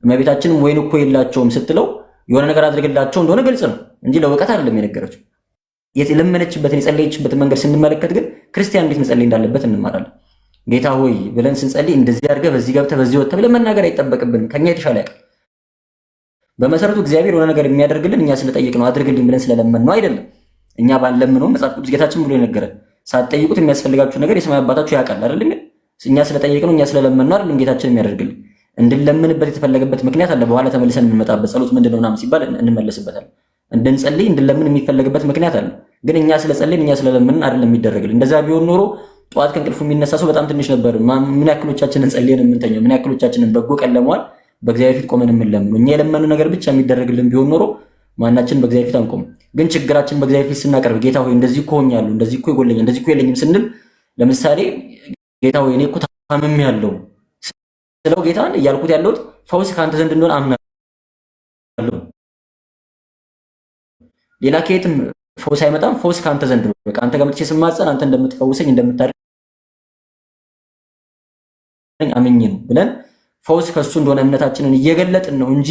እመቤታችንም ወይን እኮ የላቸውም ስትለው የሆነ ነገር አድርግላቸው እንደሆነ ግልጽ ነው እንጂ ለውቀት አይደለም የነገረችው። የለመነችበትን የጸለየችበትን መንገድ ስንመለከት ግን ክርስቲያን እንዴት መጸለይ እንዳለበት እንማራለን። ጌታ ሆይ ብለን ስንጸልይ እንደዚህ አድርገህ በዚህ ገብተህ በዚህ ወጥተህ ብለን መናገር አይጠበቅብንም። ከኛ የተሻለ ያውቃል። በመሰረቱ እግዚአብሔር የሆነ ነገር የሚያደርግልን እኛ ስለጠየቅነው አድርግልኝ ብለን ስለለመንነው አይደለም። እኛ ባንለምነው መጽሐፍ ቅዱስ ጌታችን ብሎ የነገረን ሳትጠይቁት የሚያስፈልጋችሁ ነገር የሰማይ አባታችሁ ያውቃል አይደለም። እኛ ስለጠየቅነው እኛ ስለለመንነው አይደለም ጌታችን የሚያደርግልን። እንድንለምንበት የተፈለገበት ምክንያት አለ። በኋላ ተመልሰን የምንመጣበት ጸሎት ምንድነው ምናምን ሲባል እንመለስበታለን። እንድንጸልይ እንድንለምን የሚፈለግበት ምክንያት አለ። ግን እኛ ስለጸለይን እኛ ስለለመንን አይደለም የሚደረግልን። እንደዛ ቢሆን ኖሮ ጠዋት ከእንቅልፉ የሚነሳ ሰው በጣም ትንሽ ነበር። ምን ያክሎቻችንን ጸልየን የምንተኛው? ምን ያክሎቻችንን በጎ ቀን ለመዋል በእግዚአብሔር ፊት ቆመን የምንለምነው? እኛ የለመኑ ነገር ብቻ የሚደረግልን ቢሆን ኖሮ ማናችን በእግዚአብሔር ፊት አንቆም። ግን ችግራችን በእግዚአብሔር ፊት ስናቀርብ ጌታ ሆይ እንደዚህ እኮ ሆኛለሁ፣ እንደዚህ እኮ ይጎለኛል፣ እንደዚህ እኮ የለኝም ስንል ለምሳሌ ጌታ ሆይ እኔ እኮ ታምሜያለሁ ስለው ጌታን እያልኩት ያለሁት ፈውስ ከአንተ ዘንድ እንደሆነ አምናለሁ። ሌላ ከየትም ፈውስ አይመጣም። ፈውስ ከአንተ ዘንድ ነው። በቃ አንተ ጋር መጥቼ ስማጸን አንተ እንደምትፈውሰኝ እንደምታደርገኝ አምኜ ነው ብለን ፈውስ ከሱ እንደሆነ እምነታችንን እየገለጥን ነው እንጂ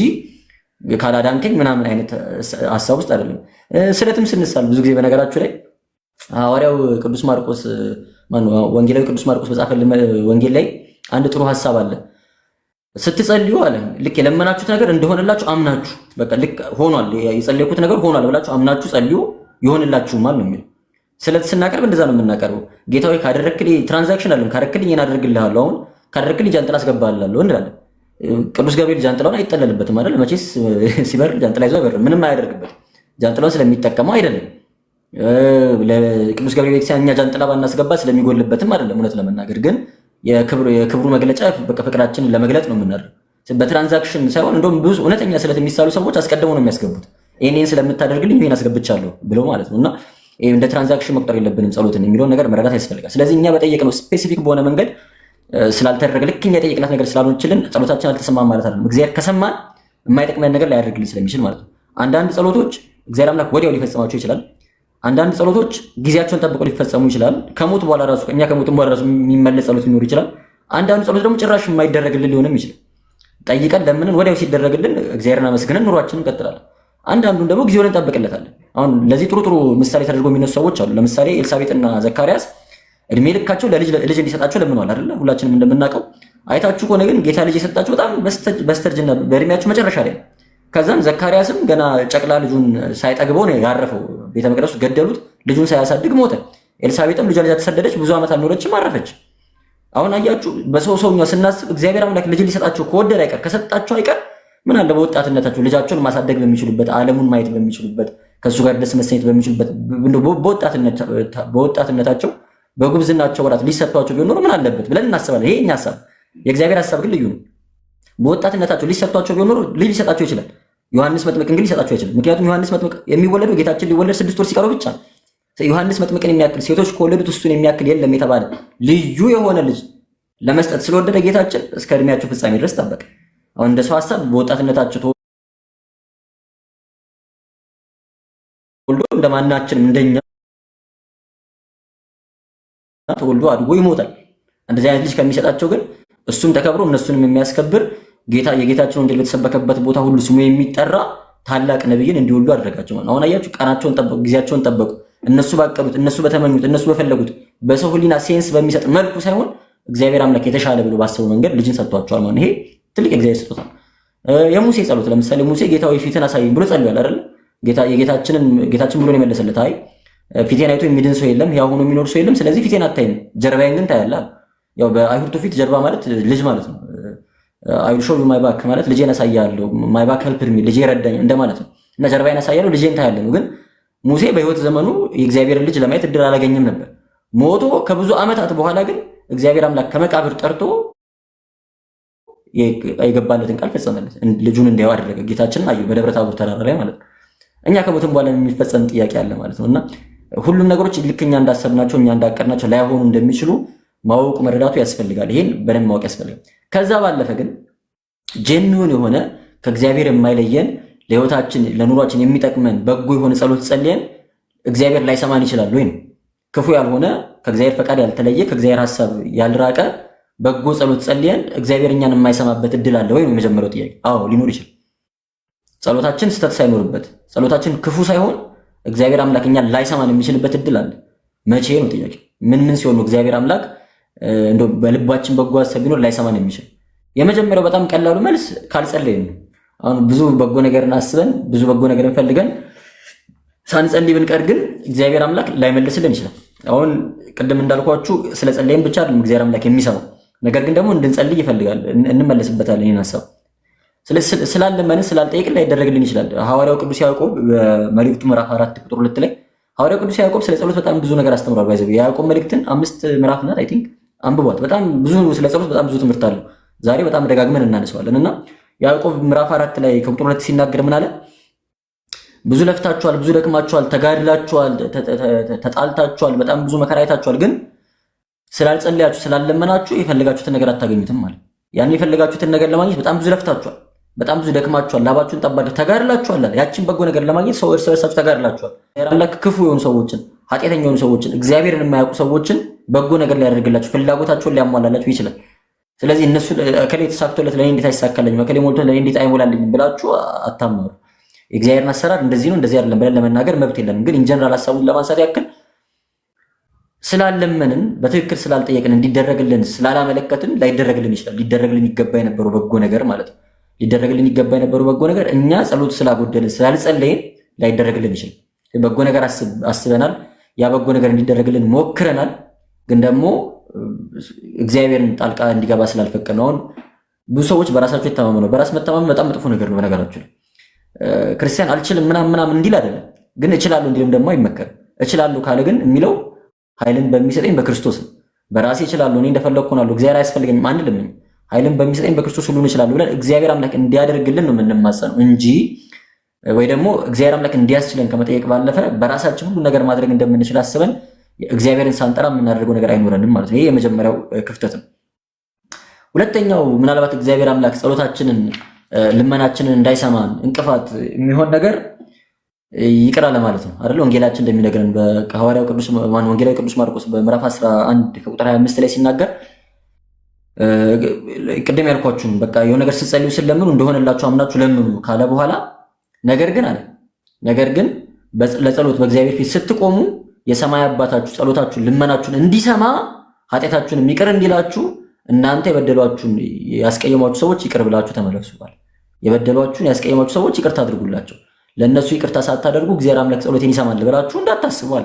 ካላዳንከኝ ምናምን አይነት ሐሳብ ውስጥ አይደለም። ስለትም ስንሳል ብዙ ጊዜ በነገራችሁ ላይ ሐዋርያው ቅዱስ ማርቆስ ወንጌላዊ ቅዱስ ማርቆስ በጻፈልን ወንጌል ላይ አንድ ጥሩ ሐሳብ አለ። ስትጸልዩ አለ ልክ የለመናችሁት ነገር እንደሆነላችሁ አምናችሁ በቃ ልክ ሆኗል፣ የጸለይኩት ነገር ሆኗል ብላችሁ አምናችሁ ጸልዩ ይሆንላችሁማል ነው የሚለው። ስለት ስናቀርብ እንደዛ ነው የምናቀርበው። ጌታ ሆይ ካደረክልኝ ትራንዛክሽን አለን ካደረክልኝ እኔን አደርግልሃለሁ፣ አሁን ካደረክልኝ ጃንጥላ አስገባልሃለሁ እንላለን። ቅዱስ ገብርኤል ጃንጥላውን አይጠለልበትም አይደል? መቼስ ሲበር ጃንጥላ ይዞ አይበርም፣ ምንም አያደርግበት። ጃንጥላውን ስለሚጠቀመው አይደለም። ለቅዱስ ገብርኤል ቤተክርስቲያን እኛ ጃንጥላ ባናስገባ ስለሚጎልበትም አይደለም። እውነት ለመናገር ግን የክብሩ መግለጫ በቃ ፍቅራችንን ለመግለጥ ነው የምናደርገው። በትራንዛክሽን ሳይሆን እንደውም ብዙ እውነተኛ ስለት የሚሳሉ ሰዎች አስቀድመው ነው የሚያስገቡት። ይሄን ስለምታደርግልኝ ይሄን አስገብቻለሁ ብለው ማለት ነው። እና እንደ ትራንዛክሽን መቁጠር የለብንም ጸሎትን የሚለውን ነገር መረዳት ያስፈልጋል። ስለዚህ እኛ በጠየቅነው ስፔሲፊክ በሆነ መንገድ ስላልተደረገ ልክ እኛ የጠየቅናት ነገር ስላልሆነችልን ጸሎታችን አልተሰማም ማለት አይደለም። እግዚአብሔር ከሰማን የማይጠቅመን ነገር ላያደርግልን ስለሚችል ማለት ነው። አንዳንድ ጸሎቶች እግዚአብሔር አምላክ ወዲያው ሊፈጽማቸው ይችላል። አንዳንድ ጸሎቶች ጊዜያቸውን ጠብቀው ሊፈጸሙ ይችላል። ከሞት በኋላ ራሱ እኛ ከሞት በኋላ ራሱ የሚመለስ ጸሎት ሊኖር ይችላል። አንዳንድ ጸሎት ደግሞ ጭራሽ የማይደረግልን ሊሆንም ይችላል። ጠይቀን ለምንን ወዲያው ሲደረግልን እግዚአብሔርን አመስግነን ኑሯችንን እንቀጥላለን። አንዳንዱን ደግሞ ጊዜውን እንጠብቅለታለን። አሁን ለዚህ ጥሩ ምሳሌ ተደርገው የሚነሱ ሰዎች አሉ። ለምሳሌ ኤልሳቤጥና ዘካርያስ እድሜ ልካቸው ልጅ እንዲሰጣቸው ለምነዋል አይደለ? ሁላችንም እንደምናውቀው አይታችሁ ከሆነ ግን ጌታ ልጅ የሰጣቸው በጣም በስተርጅና በእድሜያቸው መጨረሻ ላይ ነው። ከዛም ዘካርያስም ገና ጨቅላ ልጁን ሳይጠግበው ነው ያረፈው። ቤተ መቅደሱ ገደሉት፣ ልጁን ሳያሳድግ ሞተ። ኤልሳቤጥም ልጇ ተሰደደች፣ ብዙ ዓመት አልኖረችም፣ አረፈች። አሁን አያችሁ በሰውኛ ስናስብ እግዚአብሔር አምላክ ልጅ ሊሰጣቸው ከወደደ አይቀር ከሰጣቸው አይቀር ምን አለ በወጣትነታቸው ልጃቸውን ማሳደግ በሚችሉበት ዓለሙን ማየት በሚችሉበት ከእሱ ጋር ደስ መሰኘት በሚችሉበት በወጣትነታቸው በጉብዝናቸው ወራት ሊሰጧቸው ቢሆን ኖሮ ምን አለበት ብለን እናስባለን። ይሄ እኛ ሀሳብ፣ የእግዚአብሔር ሀሳብ ግን ልዩ ነው። በወጣትነታቸው ሊሰጧቸው ቢሆን ኖሮ ልጅ ሊሰጣቸው ይችላል። ዮሐንስ መጥምቅን ግን ሊሰጣቸው አይችልም። ምክንያቱም ዮሐንስ መጥምቅ የሚወለደው ጌታችን ሊወለድ 6 ወር ሲቀረው ብቻ ነው። ዮሐንስ መጥምቅን የሚያክል ሴቶች ከወለዱት እሱን የሚያክል የለም የተባለ ልዩ የሆነ ልጅ ለመስጠት ስለወደደ ጌታችን እስከ እድሜያቸው ፍጻሜ ድረስ ጠበቀ። አሁን እንደ ሰው ሀሳብ በወጣትነታቸው ተወልዶ እንደማናችንም እንደኛ ተወልዶ አድጎ ይሞታል። እንደዚህ አይነት ልጅ ከሚሰጣቸው ግን እሱም ተከብሮ እነሱንም የሚያስከብር ጌታ የጌታችን ወንጌል በተሰበከበት ቦታ ሁሉ ስሙ የሚጠራ ታላቅ ነብይን እንዲወልዱ አደረጋቸው። አሁን አያችሁ፣ ቀናቸውን ጠበቁ፣ ጊዜያቸውን ጠበቁ። እነሱ ባቀዱት፣ እነሱ በተመኙት፣ እነሱ በፈለጉት በሰው ሕሊና ሴንስ በሚሰጥ መልኩ ሳይሆን እግዚአብሔር አምላክ የተሻለ ብሎ ባሰበው መንገድ ልጅን ሰጥቷቸዋል ማለት ይሄ ትልቅ እግዚአብሔር ስጦታ። የሙሴ ጸሎት ለምሳሌ ሙሴ ጌታዊ ፊትን አሳየኝ ብሎ ጸልሏል አይደል? ጌታችን ብሎ ነው የመለሰለት። አይ ፊቴን አይቶ የሚድን ሰው የለም፣ ያው ሆኖ የሚኖር ሰው የለም። ስለዚህ ፊቴን አታይም፣ ጀርባዬን ግን ታያለህ። ያው በአይሁድ ፊት ጀርባ ማለት ልጅ ማለት ነው። አይ ዊል ሾው ዩ ማይ ባክ ማለት ልጄን አሳያለሁ፣ ማይ ባክ ሄልፕ ሚ ልጄ ረዳኝ እንደማለት ነው። እና ጀርባዬን አሳያለሁ፣ ልጄን ታያለህ ነው። ግን ሙሴ በህይወት ዘመኑ የእግዚአብሔርን ልጅ ለማየት እድል አላገኘም ነበር። ሞቶ ከብዙ ዓመታት በኋላ ግን እግዚአብሔር አምላክ ከመቃብር ጠርቶ የገባለትን ቃል ፈጸመለት። ልጁን እንዲያው አደረገ። ጌታችንን አየሁ በደብረ ታቦር ተራራ ላይ ማለት ነው። እኛ ከሞትም በኋላ የሚፈጸም ጥያቄ አለ ማለት ነው። እና ሁሉም ነገሮች ልክ እኛ እንዳሰብናቸው እኛ እንዳቀድናቸው ላይሆኑ እንደሚችሉ ማወቁ መረዳቱ ያስፈልጋል። ይሄን በደንብ ማወቅ ያስፈልጋል። ከዛ ባለፈ ግን ጄኒውን የሆነ ከእግዚአብሔር የማይለየን ለህይወታችን ለኑሯችን የሚጠቅመን በጎ የሆነ ጸሎት ጸልየን እግዚአብሔር ላይሰማን ይችላል ወይ? ክፉ ያልሆነ ከእግዚአብሔር ፈቃድ ያልተለየ ከእግዚአብሔር ሐሳብ ያልራቀ በጎ ጸሎት ጸልየን እግዚአብሔር እኛን የማይሰማበት እድል አለ ወይ ነው የመጀመሪያው ጥያቄ። አዎ ሊኖር ይችላል። ጸሎታችን ስተት ሳይኖርበት ጸሎታችን ክፉ ሳይሆን እግዚአብሔር አምላክ እኛን ላይሰማን የሚችልበት እድል አለ። መቼ ነው ጥያቄ? ምን ሲሆን ነው እግዚአብሔር አምላክ እንደው በልባችን በጎ ሐሳብ ቢኖር ላይሰማን የሚችል? የመጀመሪያው በጣም ቀላሉ መልስ ካልጸለይን ነው። አሁን ብዙ በጎ ነገርን አስበን ብዙ በጎ ነገርን ፈልገን ሳንጸልይ ብንቀር ግን እግዚአብሔር አምላክ ላይመልስልን ይችላል። አሁን ቅድም እንዳልኳችሁ ስለ ጸለይን ብቻ አይደለም እግዚአብሔር አምላክ የሚሰማው፣ ነገር ግን ደግሞ እንድንጸልይ ይፈልጋል። እንመለስበታለን ይህን ሐሳብ። ስላለመንን ስላልጠየቅን ላይደረግልን ይችላል። ሐዋርያው ቅዱስ ያዕቆብ በመልእክቱ ምዕራፍ 4 ቁጥር 2 ላይ ሐዋርያው ቅዱስ ያዕቆብ ስለ ጸሎት በጣም ብዙ ነገር አስተምሯል። ባይዘው የያዕቆብ መልእክትን 5 ምዕራፍ ናት አይ ቲንክ አንብቧት። በጣም ብዙ ስለ ጸሎት በጣም ብዙ ትምህርት አለው። ዛሬ በጣም ደጋግመን እናነሳዋለን እና ያዕቆብ ምዕራፍ 4 ላይ ከቁጥር 2 ሲናገር ምን አለ? ብዙ ለፍታችኋል፣ ብዙ ደክማችኋል፣ ተጋድላችኋል፣ ተጣልታችኋል፣ በጣም ብዙ መከራ አይታችኋል፣ ግን ስላልጸለያችሁ ስላለመናችሁ የፈለጋችሁትን ነገር አታገኙትም ማለት። ያን የፈለጋችሁትን ነገር ለማግኘት በጣም ብዙ ለፍታችኋል፣ በጣም ብዙ ደክማችኋል፣ ላባችሁን ጠባችሁ ተጋድላችኋል። ያችን በጎ ነገር ለማግኘት ሰው እርስ በርሳችሁ ተጋድላችኋል። አምላክ ክፉ የሆኑ ሰዎችን፣ ኃጢአተኛ የሆኑ ሰዎችን፣ እግዚአብሔርን የማያውቁ ሰዎችን በጎ ነገር ሊያደርግላችሁ ፍላጎታቸውን ሊያሟላላችሁ ይችላል። ስለዚህ እነሱ እከሌ ተሳክቶለት ለኔ እንዴት አይሳካልኝም፣ እከሌ ሞልቶ ለኔ እንዴት አይሞላልኝም ብላችሁ አታማሩ። የእግዚአብሔርን አሰራር እንደዚህ ነው እንደዚህ አይደለም ብለን ለመናገር መብት የለንም። ግን ኢንጀነራል ሐሳቡን ለማንሳት ያክል ስላለመንን በትክክል ስላልጠየቅን እንዲደረግልን ስላላመለከትን ላይደረግልን ይችላል። ሊደረግልን ይገባ የነበረው በጎ ነገር ማለት ነው። ሊደረግልን ይገባ የነበረው በጎ ነገር እኛ ጸሎት ስላጎደልን ስላልጸለይን ላይደረግልን ይችላል። በጎ ነገር አስበናል፣ ያ በጎ ነገር እንዲደረግልን ሞክረናል። ግን ደግሞ እግዚአብሔርን ጣልቃ እንዲገባ ስላልፈቀድ ነው። አሁን ብዙ ሰዎች በራሳቸው ይተማመኑ ነው። በራስ መተማመን በጣም መጥፎ ነገር ነው። በነገራችሁ ላይ ክርስቲያን አልችልም ምናምን እንዲል አይደለም፣ ግን እችላለሁ እንዲልም ደግሞ አይመከርም። እችላለሁ ካለ ግን የሚለው ኃይልን በሚሰጠኝ በክርስቶስ ነው። በራሴ እችላለሁ እኔ እንደፈለግኩ ሆናለሁ እግዚአብሔር አያስፈልገኝም አንልም። ኃይልን በሚሰጠኝ በክርስቶስ ሁሉን እችላለሁ ብለን እግዚአብሔር አምላክ እንዲያደርግልን ነው የምንማጸነው እንጂ ወይ ደግሞ እግዚአብሔር አምላክ እንዲያስችለን ከመጠየቅ ባለፈ በራሳችን ሁሉ ነገር ማድረግ እንደምንችል አስበን እግዚአብሔርን ሳንጠራ የምናደርገው ነገር አይኖረንም ማለት ነው። ይሄ የመጀመሪያው ክፍተት ነው። ሁለተኛው ምናልባት እግዚአብሔር አምላክ ጸሎታችንን ልመናችንን እንዳይሰማን እንቅፋት የሚሆን ነገር ይቅር አለ ማለት ነው አይደል? ወንጌላችን እንደሚነግረን በሐዋርያው ወንጌላዊ ቅዱስ ማርቆስ በምዕራፍ 11 ከቁጥር 25 ላይ ሲናገር ቅድም ያልኳችሁን በቃ የሆነ ነገር ስትጸልዩ ስለምኑ እንደሆነላችሁ አምናችሁ ለምኑ ካለ በኋላ ነገር ግን ለጸሎት በእግዚአብሔር ፊት ስትቆሙ የሰማይ አባታችሁ ጸሎታችሁን ልመናችሁን እንዲሰማ ኃጢአታችሁን ይቅር እንዲላችሁ እናንተ የበደሏችሁን ያስቀየሟችሁ ሰዎች ይቅር ብላችሁ ተመለሱባል። የበደሏችሁን ያስቀየሟችሁ ሰዎች ይቅርታ አድርጉላቸው። ለነሱ ይቅርታ ሳታደርጉ እግዚአብሔር አምላክ ጸሎቴን ይሰማል ብላችሁ እንዳታስቧል።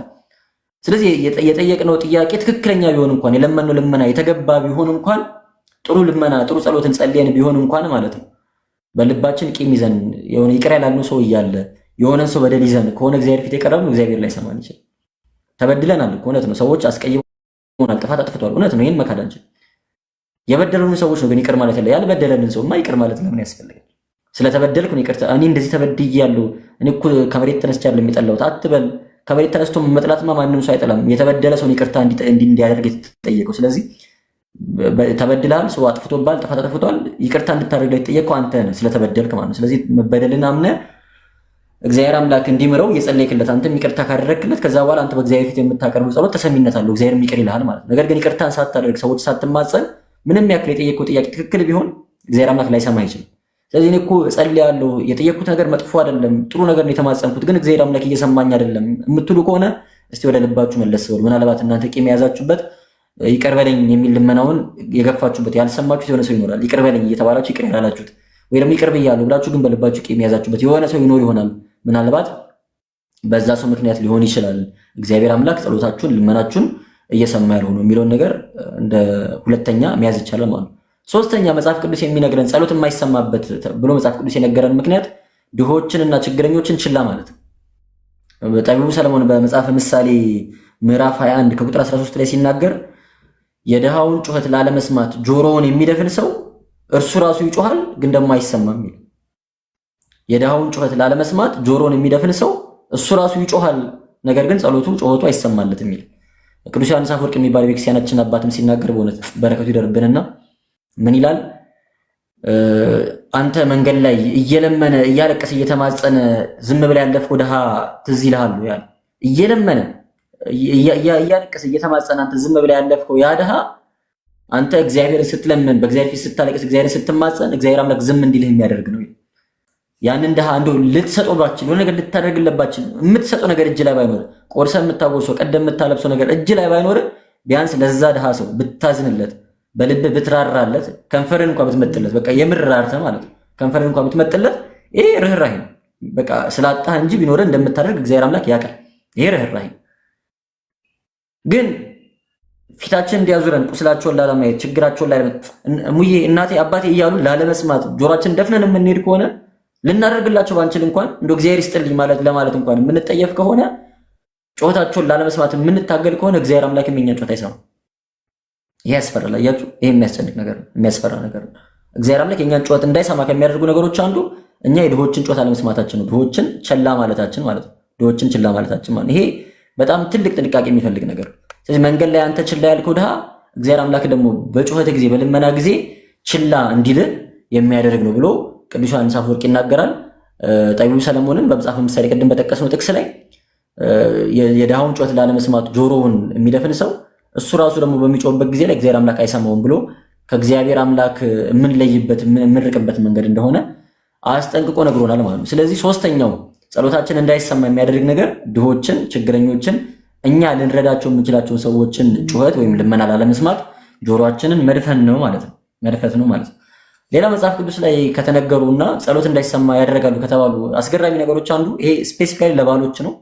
ስለዚህ የጠየቅነው ጥያቄ ትክክለኛ ቢሆን እንኳን የለመነው ልመና የተገባ ቢሆን እንኳን ጥሩ ልመና ጥሩ ጸሎትን ጸልየን ቢሆን እንኳን ማለት ነው በልባችን ቂም ይዘን የሆነ ይቅር ያላልነው ሰው እያለ የሆነን ሰው በደል ይዘን ከሆነ እግዚአብሔር ፊት የቀረብነው እግዚአብሔር ላይ ሰማን ይችላል። ተበድለናል እኮ እውነት ነው። ሰዎች አስቀይመውናል፣ ጥፋት አጥፍተዋል፣ እውነት ነው። ይሄን መካድ አንችልም። የበደሉን ሰዎች ነው ግን ይቅር ማለት ያለ ያልበደለንን ሰውማ ይቅር ማለት ለምን ያስፈልጋል? ስለተበደልኩ ነው ይቅርታ እኔ እንደዚህ ተበድያለሁ እኔ እኮ ከመሬት ተነስቻለሁ የሚጠላው አትበል። ከመሬት ተነስቶ መጥላትማ ማንም ሰው አይጠላም። የተበደለ ሰው ይቅርታ እንዲያደርግ የተጠየቀው። ስለዚህ ተበድለሃል፣ ሰው አጥፍቶባል፣ ጥፋት አጥፍቷል፣ ይቅርታ እንድታደርግ የተጠየቀው አንተ ነህ ስለተበደልክ ማለት ነው። ስለዚህ መበደልን አምነህ እግዚአብሔር አምላክ እንዲምረው የጸለይክለት አንተም ይቅርታ ካደረግክለት ከዛ በኋላ አንተ በእግዚአብሔር ፊት የምታቀርበው ጸሎት ተሰሚነት አለው፣ እግዚአብሔርም ይቅር ይልሃል ማለት ነው። ነገር ግን ይቅርታን ሳታደርግ ሰዎች ሳትማጸን ምንም ያክል የጠየቀው ጥያቄ ትክክል ቢሆን እግዚአብሔር አምላክ ላይሰማ አይችልም። ስለዚህ እኔ እኮ ጸልያለሁ የጠየቅኩት ነገር መጥፎ አይደለም ጥሩ ነገር ነው የተማጸንኩት፣ ግን እግዚአብሔር አምላክ እየሰማኝ አይደለም የምትሉ ከሆነ እስቲ ወደ ልባችሁ መለስ በሉ። ምናልባት እናንተ ቂም የያዛችሁበት ይቅር በለኝ የሚል ልመናውን የገፋችሁበት ያልሰማችሁት የሆነ ሰው ይኖራል። ይቅር በለኝ እየተባላችሁ ይቅር ያላላችሁት ወይ ደግሞ ይቅር ብያለሁ ብላችሁ ግን በልባችሁ ቂም የያዛችሁበት የሆነ ሰው ይኖር ይሆናል። ምናልባት በዛ ሰው ምክንያት ሊሆን ይችላል እግዚአብሔር አምላክ ጸሎታችሁን ልመናችሁን እየሰማ ያልሆነ የሚለውን ነገር እንደ ሁለተኛ መያዝ ይቻላል ማለት ነው። ሶስተኛ መጽሐፍ ቅዱስ የሚነግረን ጸሎት የማይሰማበት ብሎ መጽሐፍ ቅዱስ የነገረን ምክንያት ድሆችንና ችግረኞችን ችላ ማለት ነው። ጠቢቡ ሰለሞን በመጽሐፈ ምሳሌ ምዕራፍ 21 ከቁጥር 13 ላይ ሲናገር የድሃውን ጩኸት ላለመስማት ጆሮውን የሚደፍን ሰው እርሱ ራሱ ይጮሃል ግን ደግሞ አይሰማም ይላል። የድሃውን ጩኸት ላለመስማት ጆሮውን የሚደፍን ሰው እሱ ራሱ ይጮሃል ነገር ግን ጩኸቱ አይሰማለትም ይላል። ቅዱስ ዮሐንስ አፈወርቅ የሚባል ቤተክርስቲያናችን አባትም ሲናገር በእውነት በረከቱ ይደርብንና ምን ይላል? አንተ መንገድ ላይ እየለመነ እያለቀሰ እየተማጸነ ዝም ብለህ ያለፍከው ድሃ ትዝ ይልሃል ያለ እየለመነ እያለቀሰ እየተማጸነ አንተ ዝም ብለህ ያለፍከው ያ ድሃ አንተ እግዚአብሔርን ስትለምን በእግዚአብሔር ፊት ስታለቅስ እግዚአብሔርን ስትማጸን እግዚአብሔር አምላክ ዝም እንዲልህ የሚያደርግ ነው። ያንን ድሃ እንደው ልትሰጠውባችን የሆነ ነገር ልታደርግለባችን የምትሰጠው ነገር እጅ ላይ ባይኖር ቆርሰ የምታጎርሰው ቀደም የምታለብሰው ነገር እጅ ላይ ባይኖር ቢያንስ ለዛ ድሃ ሰው ብታዝንለት በልብ ብትራራለት ከንፈርን እንኳን ብትመጥለት በቃ የምር ራርተህ ማለት ነው። ከንፈርን እንኳን ብትመጥለት ይሄ ርህራሄ ነው። በቃ ስላጣህ እንጂ ቢኖርህ እንደምታደርግ እግዚአብሔር አምላክ ያውቃል። ይሄ ርህራሄ ግን ፊታችን እንዲያዙረን ቁስላቸውን ላለማየት ችግራቸውን ሙዬ እናቴ አባቴ እያሉ ላለመስማት ጆሮአችን ደፍነን የምንሄድ ከሆነ ልናደርግላቸው ባንችል እንኳን እንደው እግዚአብሔር ይስጥልኝ ለማለት እንኳን የምንጠየፍ ከሆነ ጮታቸውን ላለመስማት የምንታገል ከሆነ እግዚአብሔር አምላክ የኛን ጮታ አይሰማም። ይሄ ያስፈራል። አያችሁ፣ ይሄ የሚያስጨንቅ ነገር ነው፣ የሚያስፈራ ነገር ነው። እግዚአብሔር አምላክ የኛን ጮት እንዳይሰማ ከሚያደርጉ ነገሮች አንዱ እኛ የድሆችን ጮት አለመስማታችን ነው። ድሆችን ቸላ ማለታችን ማለት ነው። ድሆችን ችላ ማለታችን ማለት ይሄ በጣም ትልቅ ጥንቃቄ የሚፈልግ ነገር ነው። ስለዚህ መንገድ ላይ አንተ ችላ ያልከው ድሃ እግዚአብሔር አምላክ ደግሞ በጩኸት ጊዜ በልመና ጊዜ ችላ እንዲል የሚያደርግ ነው ብሎ ቅዱስ ዮሐንስ አፈወርቅ ይናገራል። ጠቢቡ ሰለሞንም በመጽሐፈ ምሳሌ ቅድም በጠቀስነው ጥቅስ ላይ የድሃውን ጩኸት ላለመስማት ጆሮውን የሚደፍን ሰው እሱ ራሱ ደግሞ በሚጮህበት ጊዜ ላይ እግዚአብሔር አምላክ አይሰማውም ብሎ ከእግዚአብሔር አምላክ የምንለይበት የምንርቅበት መንገድ እንደሆነ አስጠንቅቆ ነግሮናል ማለት ነው። ስለዚህ ሶስተኛው ጸሎታችን እንዳይሰማ የሚያደርግ ነገር ድሆችን፣ ችግረኞችን፣ እኛ ልንረዳቸው የምንችላቸውን ሰዎችን ጩኸት ወይም ልመና ላለመስማት ጆሮአችንን መድፈን ነው ማለት ነው። መድፈት ነው ማለት ነው። ሌላ መጽሐፍ ቅዱስ ላይ ከተነገሩና ጸሎት እንዳይሰማ ያደርጋሉ ከተባሉ አስገራሚ ነገሮች አንዱ ይሄ ስፔሲፊካሊ ለባሎች ነው።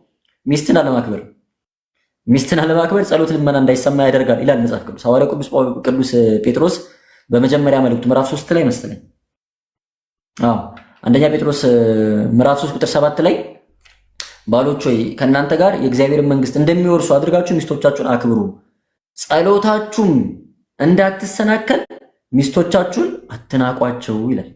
ሚስትን አለማክበር ጸሎት ልመና እንዳይሰማ ያደርጋል ይላል መጽሐፍ ቅዱስ። ሐዋርያው ቅዱስ ጴጥሮስ በመጀመሪያ መልእክቱ ምዕራፍ 3 ላይ መሰለኝ አንደኛ ጴጥሮስ ምዕራፍ 3 ቁጥር 7 ላይ ባሎች ሆይ ከእናንተ ጋር የእግዚአብሔርን መንግስት እንደሚወርሱ አድርጋችሁ ሚስቶቻችሁን አክብሩ፣ ጸሎታችሁም እንዳትሰናከል ሚስቶቻችሁን አትናቋቸው ይላል።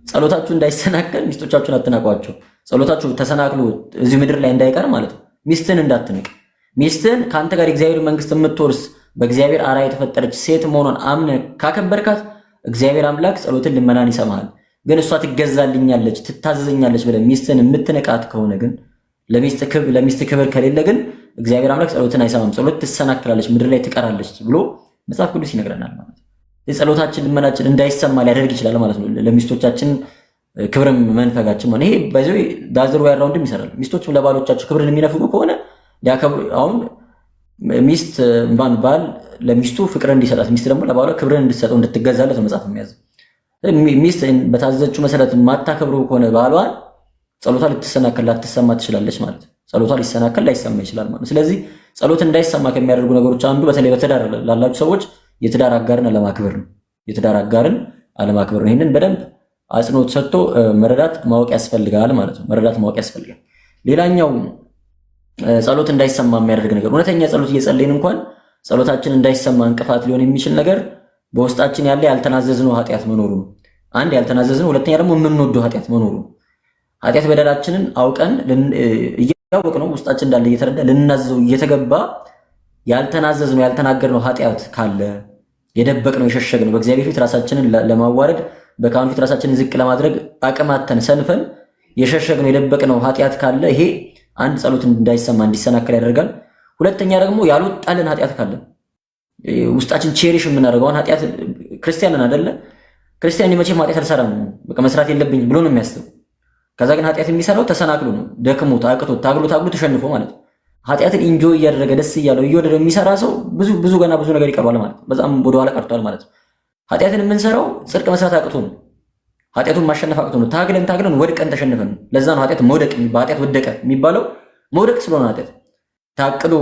ጸሎታችሁ እንዳይሰናከል ሚስቶቻችሁን አትናቋቸው። ጸሎታችሁ ተሰናክሎ እዚህ ምድር ላይ እንዳይቀር ማለት ነው። ሚስትን እንዳትንቅ። ሚስትን ከአንተ ጋር የእግዚአብሔር መንግስት የምትወርስ በእግዚአብሔር አርአያ የተፈጠረች ሴት መሆኗን አምነህ ካከበርካት እግዚአብሔር አምላክ ጸሎትን ልመናን ይሰማሃል። ግን እሷ ትገዛልኛለች፣ ትታዘዘኛለች ብለህ ሚስትን የምትንቃት ከሆነ ግን ለሚስት ክብር ከሌለ ግን እግዚአብሔር አምላክ ጸሎትን አይሰማም። ጸሎት ትሰናክላለች፣ ምድር ላይ ትቀራለች ብሎ መጽሐፍ ቅዱስ ይነግረናል ማለት ነው። የጸሎታችን ልመናችን እንዳይሰማ ሊያደርግ ይችላል ማለት ነው። ለሚስቶቻችን ክብርን መንፈጋችን ማለት ይሄ በዚህ ዳዘር ወይ አራውንድም ይሰራል። ሚስቶችም ለባሎቻቸው ክብርን የሚነፍጉ ከሆነ አሁን ሚስት ባል ለሚስቱ ፍቅርን እንዲሰጣት፣ ሚስት ደግሞ ለባሏ ክብርን እንድትሰጠው እንድትገዛለት መጽሐፍ የሚያዝ። ሚስት በታዘዘችው መሰረት ማታከብሩ ከሆነ ባሏን ጸሎቷ ልትሰናከል ላትሰማ ትችላለች ማለት ነው። ጸሎቷ ሊሰናከል ላይሰማ ይችላል ማለት ነው። ስለዚህ ጸሎት እንዳይሰማ ከሚያደርጉ ነገሮች አንዱ በተለይ በትዳር ላላችሁ ሰዎች የትዳር አጋርን አለማክበር ነው። የትዳር አጋርን አለማክበር ነው። ይህንን በደንብ አጽንኦት ሰጥቶ መረዳት ማወቅ ያስፈልጋል ማለት ነው። መረዳት ማወቅ ያስፈልጋል። ሌላኛው ጸሎት እንዳይሰማ የሚያደርግ ነገር እውነተኛ ጸሎት እየጸለይን እንኳን ጸሎታችን እንዳይሰማ እንቅፋት ሊሆን የሚችል ነገር በውስጣችን ያለ ያልተናዘዝነው ኃጢአት መኖሩ ነው። አንድ ያልተናዘዝነው፣ ሁለተኛ ደግሞ የምንወደው ኃጢአት መኖሩ ነው። ኃጢአት በደላችንን አውቀን እያወቅነው ውስጣችን እንዳለ እየተረዳ ልንናዘዘው እየተገባ ያልተናዘዝነው ያልተናገርነው ኃጢአት ካለ የደበቅነው የሸሸግነው በእግዚአብሔር ፊት ራሳችንን ለማዋረድ በካህኑ ፊት ራሳችንን ዝቅ ለማድረግ አቅማተን ሰንፈን የሸሸግነው የደበቅነው ኃጢአት ካለ ይሄ አንድ ጸሎት እንዳይሰማ እንዲሰናከል ያደርጋል። ሁለተኛ ደግሞ ያልወጣልን ኃጢአት ካለ ውስጣችን ቼሪሽ የምናደርገውን ኃጢአት ክርስቲያንን አይደለ ክርስቲያን መቼም ኃጢአት አልሰራም በቃ መስራት የለብኝም ብሎ ነው የሚያስበው። ከዛ ግን ኃጢአት የሚሰራው ተሰናክሎ ነው፣ ደክሞት አቅቶት ታግሎ ተሸንፎ ማለት ነው። ኃጢአትን ኢንጆይ እያደረገ ደስ እያለው እየወደደ የሚሰራ ሰው ብዙ ገና ብዙ ነገር ይቀርባል ማለት ነው። በጣም ወደኋላ ቀርቷል ማለት ነው። ኃጢአትን የምንሰራው ጽድቅ መስራት አቅቶ ነው። ኃጢአቱን ማሸነፍ አቅቶ ነው። ታግለን ወድቀን ተሸንፈን ነው። ለዛ ነው ኃጢአት መውደቅ ኃጢአት ወደቀ የሚባለው መውደቅ ስለሆነ ኃጢአት ታቅዶ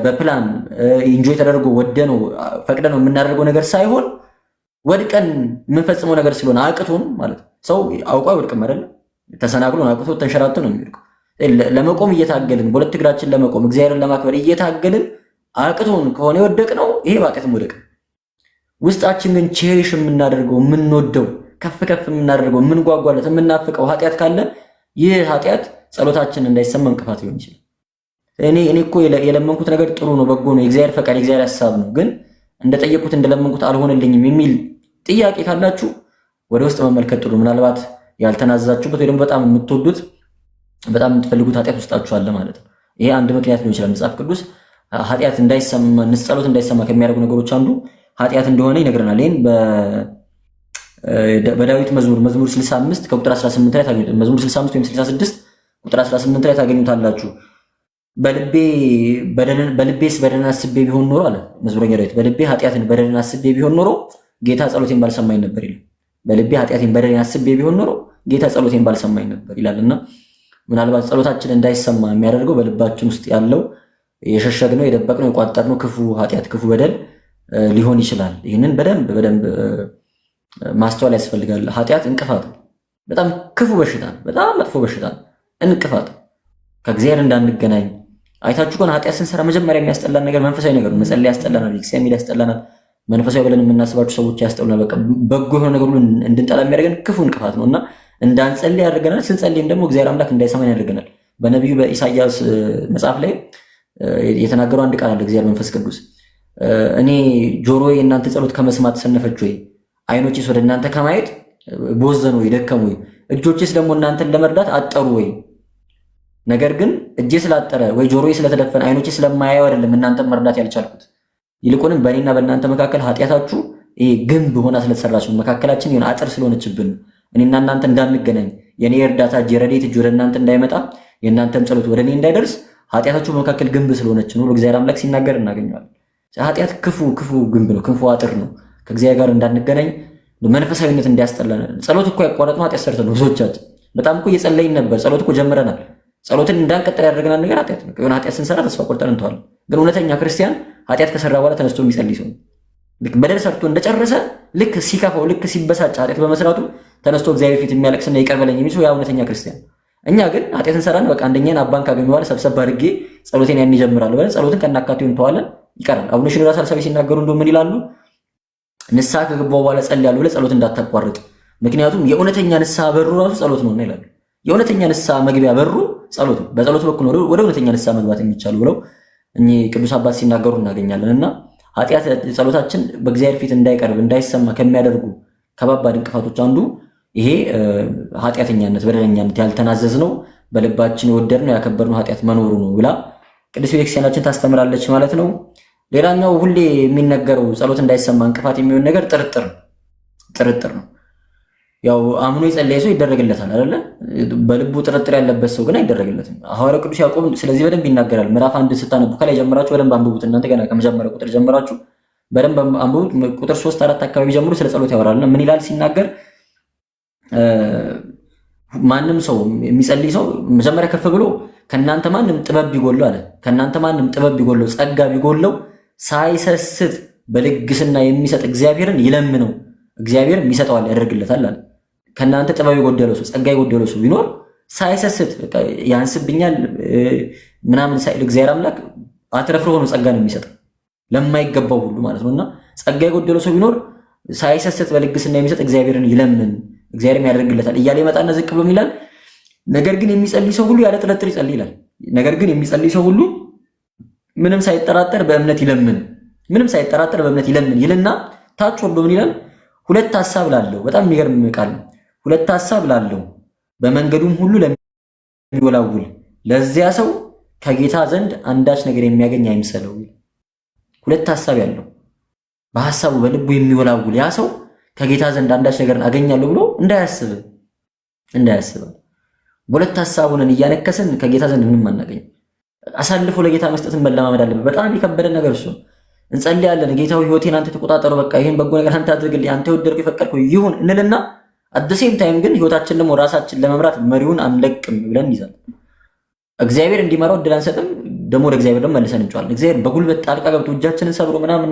በፕላን ኢንጆይ ተደርጎ ወደነው ፈቅደነው የምናደርገው ነገር ሳይሆን ወድቀን የምንፈጽመው ነገር ስለሆነ አቅቶን ማለት ነው። ሰው አውቆ አይወድቅም አይደል? ተሰናክሎን አቅቶ ተንሸራቶ ነው የሚወድቀው። ለመቆም እየታገልን በሁለት እግራችን ለመቆም እግዚአብሔርን ለማክበር እየታገልን አቅቶን ከሆነ የወደቅነው ይሄ በኃጢአት መውደቅ። ውስጣችን ግን ቼሪሽ የምናደርገው የምንወደው ከፍ የምናደርገው የምንጓጓለት የምናፍቀው ኃጢአት ካለ ይህ ኃጢአት ጸሎታችን እንዳይሰማ እንቅፋት ሊሆን ይችላል። እኔ እኮ የለመንኩት ነገር ጥሩ ነው፣ በጎ ነው፣ የእግዚአብሔር ፈቃድ የእግዚአብሔር ሐሳብ ነው፣ ግን እንደጠየቁት እንደለመንኩት አልሆነልኝም የሚል ጥያቄ ካላችሁ ወደ ውስጥ መመልከት ጥሩ። ምናልባት ያልተናዘዛችሁበት ወይ ደግሞ በጣም የምትወዱት በጣም የምትፈልጉት ኃጢአት ውስጣችሁ አለ ማለት ነው። ይሄ አንድ ምክንያት ሊሆን ይችላል። መጽሐፍ ቅዱስ ኃጢአት እንዳይሰማ ጸሎት እንዳይሰማ ከሚያደርጉ ነገሮች አንዱ ኃጢአት እንደሆነ ይነግረናል። ይህን በዳዊት መዝሙር 65 ከቁጥር 18 ላይ ታገኙታላችሁ። መዝሙር 65 ወይም 66 ቁጥር 18 ላይ ታገኙታላችሁ። በልቤስ በደልን አስቤ ቢሆን ኖሮ አለ መዝሙረኛ ዳዊት፣ በልቤ ኃጢአትን በደልን አስቤ ቢሆን ኖሮ ጌታ ጸሎቴን ባልሰማኝ ነበር ይላል። በልቤ ኃጢአትን በደልን አስቤ ቢሆን ኖሮ ጌታ ጸሎቴን ባልሰማኝ ነበር ይላልና ምናልባት ጸሎታችን እንዳይሰማ የሚያደርገው በልባችን ውስጥ ያለው የሸሸግነው፣ የደበቅነው፣ የቋጠርነው ክፉ ኃጢአት፣ ክፉ በደል ሊሆን ይችላል። ይህንን በደንብ ማስተዋል ያስፈልጋል። ኃጢአት እንቅፋት፣ በጣም ክፉ በሽታ፣ በጣም መጥፎ በሽታ፣ እንቅፋት ከእግዚአብሔር እንዳንገናኝ። አይታችሁ ከሆነ ኃጢአት ስንሰራ መጀመሪያ የሚያስጠላን ነገር መንፈሳዊ ነገር ነው። መጸለይ ያስጠላናል፣ ቤተክርስቲያን መሄድ ያስጠላናል፣ መንፈሳዊ ብለን የምናስባቸው ሰዎች ያስጠሉናል። በቃ በጎ የሆነ ነገር ሁሉ እንድንጠላ የሚያደርገን ክፉ እንቅፋት ነው እና እንዳንጸልይ ያደርገናል። ስንጸልይም ደግሞ እግዚአብሔር አምላክ እንዳይሰማን ያደርገናል። በነቢዩ በኢሳይያስ መጽሐፍ ላይ የተናገረው አንድ ቃል አለ። እግዚአብሔር መንፈስ ቅዱስ እኔ ጆሮዬ የእናንተ ጸሎት ከመስማት ሰነፈች ወይ? አይኖቼስ ወደ እናንተ ከማየት ቦዘኑ ወይ? ደከሙ ወይ? እጆቼስ ደግሞ እናንተን ለመርዳት አጠሩ ወይ? ነገር ግን እጄ ስላጠረ ወይ ጆሮዬ ስለተደፈነ አይኖቼ ስለማያዩ አይደለም እናንተን መርዳት ያልቻልኩት፣ ይልቁንም በእኔና በእናንተ መካከል ኃጢአታችሁ ይሄ ግንብ ሆና ስለተሰራች ነው። መካከላችን የሆነ አጥር ስለሆነችብን እኔና እናንተ እንዳንገናኝ፣ የኔ እርዳታ እጅ የረድኤት እጅ ወደ እናንተ እንዳይመጣ፣ የእናንተም ጸሎት ወደ እኔ እንዳይደርስ ኃጢአታችሁ በመካከል ግንብ ስለሆነች ነው። እግዚአብሔር አምላክ ሲናገር እናገኘዋለን። ኃጢአት ክፉ ግንብ ነው፣ ክፉ አጥር ነው። ከእግዚአብሔር ጋር እንዳንገናኝ መንፈሳዊነት እንዲያስጠላን። ጸሎት እኮ ያቋረጥነው ኃጢአት ሰርተን ነው። ብዙዎቻችን በጣም እኮ እየጸለይን ነበር፣ ጸሎት እኮ ጀምረናል። ጸሎትን እንዳንቀጥል ያደረገናል ነገር ኃጢአት ነው። የሆነ ኃጢአት ስንሰራ ተስፋ ቆርጠን እንተዋለን። ግን እውነተኛ ክርስቲያን ኃጢአት ከሰራ በኋላ ተነስቶ የሚጸልይ ሰው፣ ልክ በደል ሰርቶ እንደጨረሰ ልክ ሲከፋው፣ ልክ ሲበሳጭ ኃጢአት በመስራቱ ተነስቶ እግዚአብሔር ፊት የሚያለቅስና ይቅር በለኝ የሚል ሰው ያ እውነተኛ ክርስቲያን። እኛ ግን ኃጢአትን ሰራን፣ በቃ አንደኛን አባን ካገኘ በኋላ ሰብሰብ አድርጌ ጸሎቴን ያን ይጀምራሉ ብለን ጸሎትን ከናካቴው እንተዋለን፣ ይቀራል። አቡነ ሽኖዳ ሳልሳዊ ሲናገሩ እንደው ምን ይላሉ? ንስሐ ከገባው በኋላ ጸልያለሁ ብለህ ጸሎት እንዳታቋርጥ፣ ምክንያቱም የእውነተኛ ንስሐ በሩ ራሱ ጸሎት ነውና ይላሉ። የእውነተኛ ንስሐ መግቢያ በሩ ጸሎት ነው። በጸሎት በኩል ነው ወደ እውነተኛ ንስሐ መግባት የሚቻሉ ብለው እኚህ ቅዱስ አባት ሲናገሩ እናገኛለን። እና ኃጢአት ጸሎታችን በእግዚአብሔር ፊት እንዳይቀርብ እንዳይሰማ ከሚያደርጉ ከባባድ እንቅፋቶች አንዱ ይሄ ኃጢአተኛነት፣ በደለኛነት፣ ያልተናዘዝነው በልባችን የወደድነው ያከበርነው ኃጢአት መኖሩ ነው ብላ ቅዱስ ቤተክርስቲያናችን ታስተምራለች ማለት ነው። ሌላኛው ሁሌ የሚነገረው ጸሎት እንዳይሰማ እንቅፋት የሚሆን ነገር ጥርጥር ነው። ያው አምኖ የጸለየ ሰው ይደረግለታል አይደለ? በልቡ ጥርጥር ያለበት ሰው ግን አይደረግለትም። ሐዋርያው ቅዱስ ያዕቆብ ስለዚህ በደንብ ይናገራል። ምዕራፍ 1 ስታነቡ ከላይ ጀምራችሁ በደንብ አንብቡት። እናንተ ገና ከመጀመሪያው ቁጥር ጀምራችሁ በደንብ አንብቡት። ቁጥር 3፣ 4 አካባቢ ጀምሮ ስለ ጸሎት ያወራልና ምን ይላል ሲናገር፣ ማንም ሰው የሚጸልይ ሰው መጀመሪያ ከፍ ብሎ ከእናንተ ማንም ጥበብ ቢጎለው አለ፣ ከእናንተ ማንም ጥበብ ቢጎለው ጸጋ ቢጎለው ሳይሰስት በልግስና የሚሰጥ እግዚአብሔርን ይለምነው፣ እግዚአብሔር ይሰጠዋል ያደርግለታል አለ። ከእናንተ ጥበብ የጎደለው ሰው ጸጋ የጎደለው ሰው ቢኖር ሳይሰስት ያንስብኛል ምናምን ሳይል እግዚአብሔር አምላክ አትረፍሮ ሆኖ ጸጋ ነው የሚሰጠው ለማይገባው ሁሉ ማለት ነውና፣ ጸጋ የጎደለው ሰው ቢኖር ሳይሰስት በልግስና የሚሰጥ እግዚአብሔርን ይለምን፣ እግዚአብሔርም ያደርግለታል እያለ ይመጣና ዝቅ ብሎ ይላል። ነገር ግን የሚጸልይ ሰው ሁሉ ያለ ጥርጥር ይጸልይ ይላል። ነገር ግን የሚጸልይ ሰው ሁሉ ምንም ሳይጠራጠር በእምነት ይለምን፣ ምንም ሳይጠራጠር በእምነት ይለምን ይልና ታች ወርዶ ምን ይላል? ሁለት ሐሳብ ላለው፣ በጣም የሚገርም ቃል፣ ሁለት ሐሳብ ላለው በመንገዱም ሁሉ ለሚወላውል ለዚያ ሰው ከጌታ ዘንድ አንዳች ነገር የሚያገኝ አይምሰለው። ሁለት ሐሳብ ያለው በሐሳቡ በልቡ የሚወላውል ያ ሰው ከጌታ ዘንድ አንዳች ነገር አገኛለሁ ብሎ እንዳያስብ በሁለት ሐሳቡን እያነከስን ከጌታ ዘንድ ምንም አናገኝ። አሳልፎ ለጌታ መስጠትን መለማመድ አለብን። በጣም የከበደ ነገር እሱ። እንጸልያለን፣ ጌታው ሕይወቴን አንተ ተቆጣጠረው፣ በቃ ይሄን በጎ ነገር አንተ አድርግልኝ፣ አንተ የወደድከው የፈቀድከው ይሁን እንልና አደሴም ታይም ግን ሕይወታችን ደግሞ ራሳችን ለመምራት መሪውን አንለቅም ብለን ይዛለን። እግዚአብሔር እንዲመራው እድል አንሰጥም። ደግሞ ወደ እግዚአብሔር ደግሞ መልሰን እንጫዋለን። እግዚአብሔር በጉልበት ጣልቃ ገብቶ እጃችንን ሰብሮ ምናምን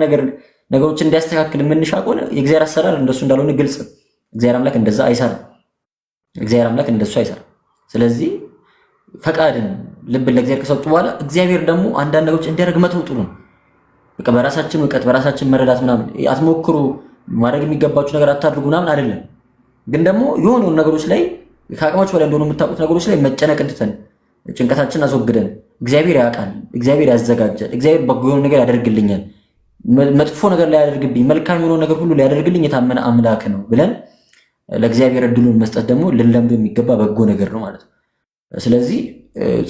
ነገሮችን እንዲያስተካክል የምንሻ ከሆነ የእግዚአብሔር አሰራር እንደሱ እንዳልሆነ ግልጽ። እግዚአብሔር አምላክ እንደዛ አይሰራም። እግዚአብሔር አምላክ እንደሱ አይሰራም። ስለዚህ ፈቃድን ልብን ለእግዚአብሔር ከሰጡ በኋላ እግዚአብሔር ደግሞ አንዳንድ ነገሮች እንዲያደርግ መተው ጥሩ ነው። በቃ በራሳችን እውቀት በራሳችን መረዳት ምናምን አትሞክሩ፣ ማድረግ የሚገባችሁ ነገር አታድርጉ ምናምን አይደለም። ግን ደግሞ የሆኑ ነገሮች ላይ ከአቅማችሁ በላይ እንደሆኑ የምታውቁት ነገሮች ላይ መጨነቅ እንትተን ጭንቀታችን አስወግደን እግዚአብሔር ያውቃል፣ እግዚአብሔር ያዘጋጃል፣ እግዚአብሔር በጎ የሆነ ነገር ያደርግልኛል፣ መጥፎ ነገር ላይ ያደርግብኝ መልካም የሆነ ነገር ሁሉ ሊያደርግልኝ የታመነ አምላክ ነው ብለን ለእግዚአብሔር እድሉን መስጠት ደግሞ ልንለምዶ የሚገባ በጎ ነገር ነው ማለት ነው። ስለዚህ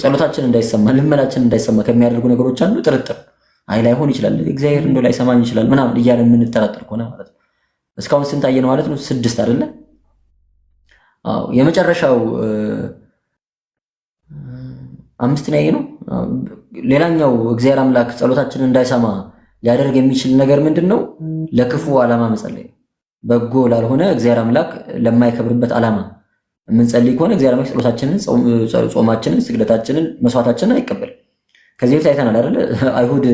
ጸሎታችን እንዳይሰማ ልመናችን እንዳይሰማ ከሚያደርጉ ነገሮች አንዱ ጥርጥር አይ ላይሆን ይችላል እግዚአብሔር እንደው ላይሰማኝ ይችላል ምናምን እያለ የምንጠራጠር ከሆነ ማለት ነው። እስካሁን ስንት አየን ማለት ነው? 6 አይደለ? አዎ የመጨረሻው 5 ነው ያየነው። ሌላኛው እግዚአብሔር አምላክ ጸሎታችንን እንዳይሰማ ሊያደርግ የሚችል ነገር ምንድነው? ለክፉ ዓላማ መጸለይ። በጎ ላልሆነ እግዚአብሔር አምላክ ለማይከብርበት ዓላማ የምንጸልይ ከሆነ እግዚአብሔር አምላክ ጸሎታችንን፣ ጾማችንን፣ ስግደታችንን፣ መስዋዕታችንን አይቀበልም። ከዚህ በፊት አይተናል አይደል? አይሁድ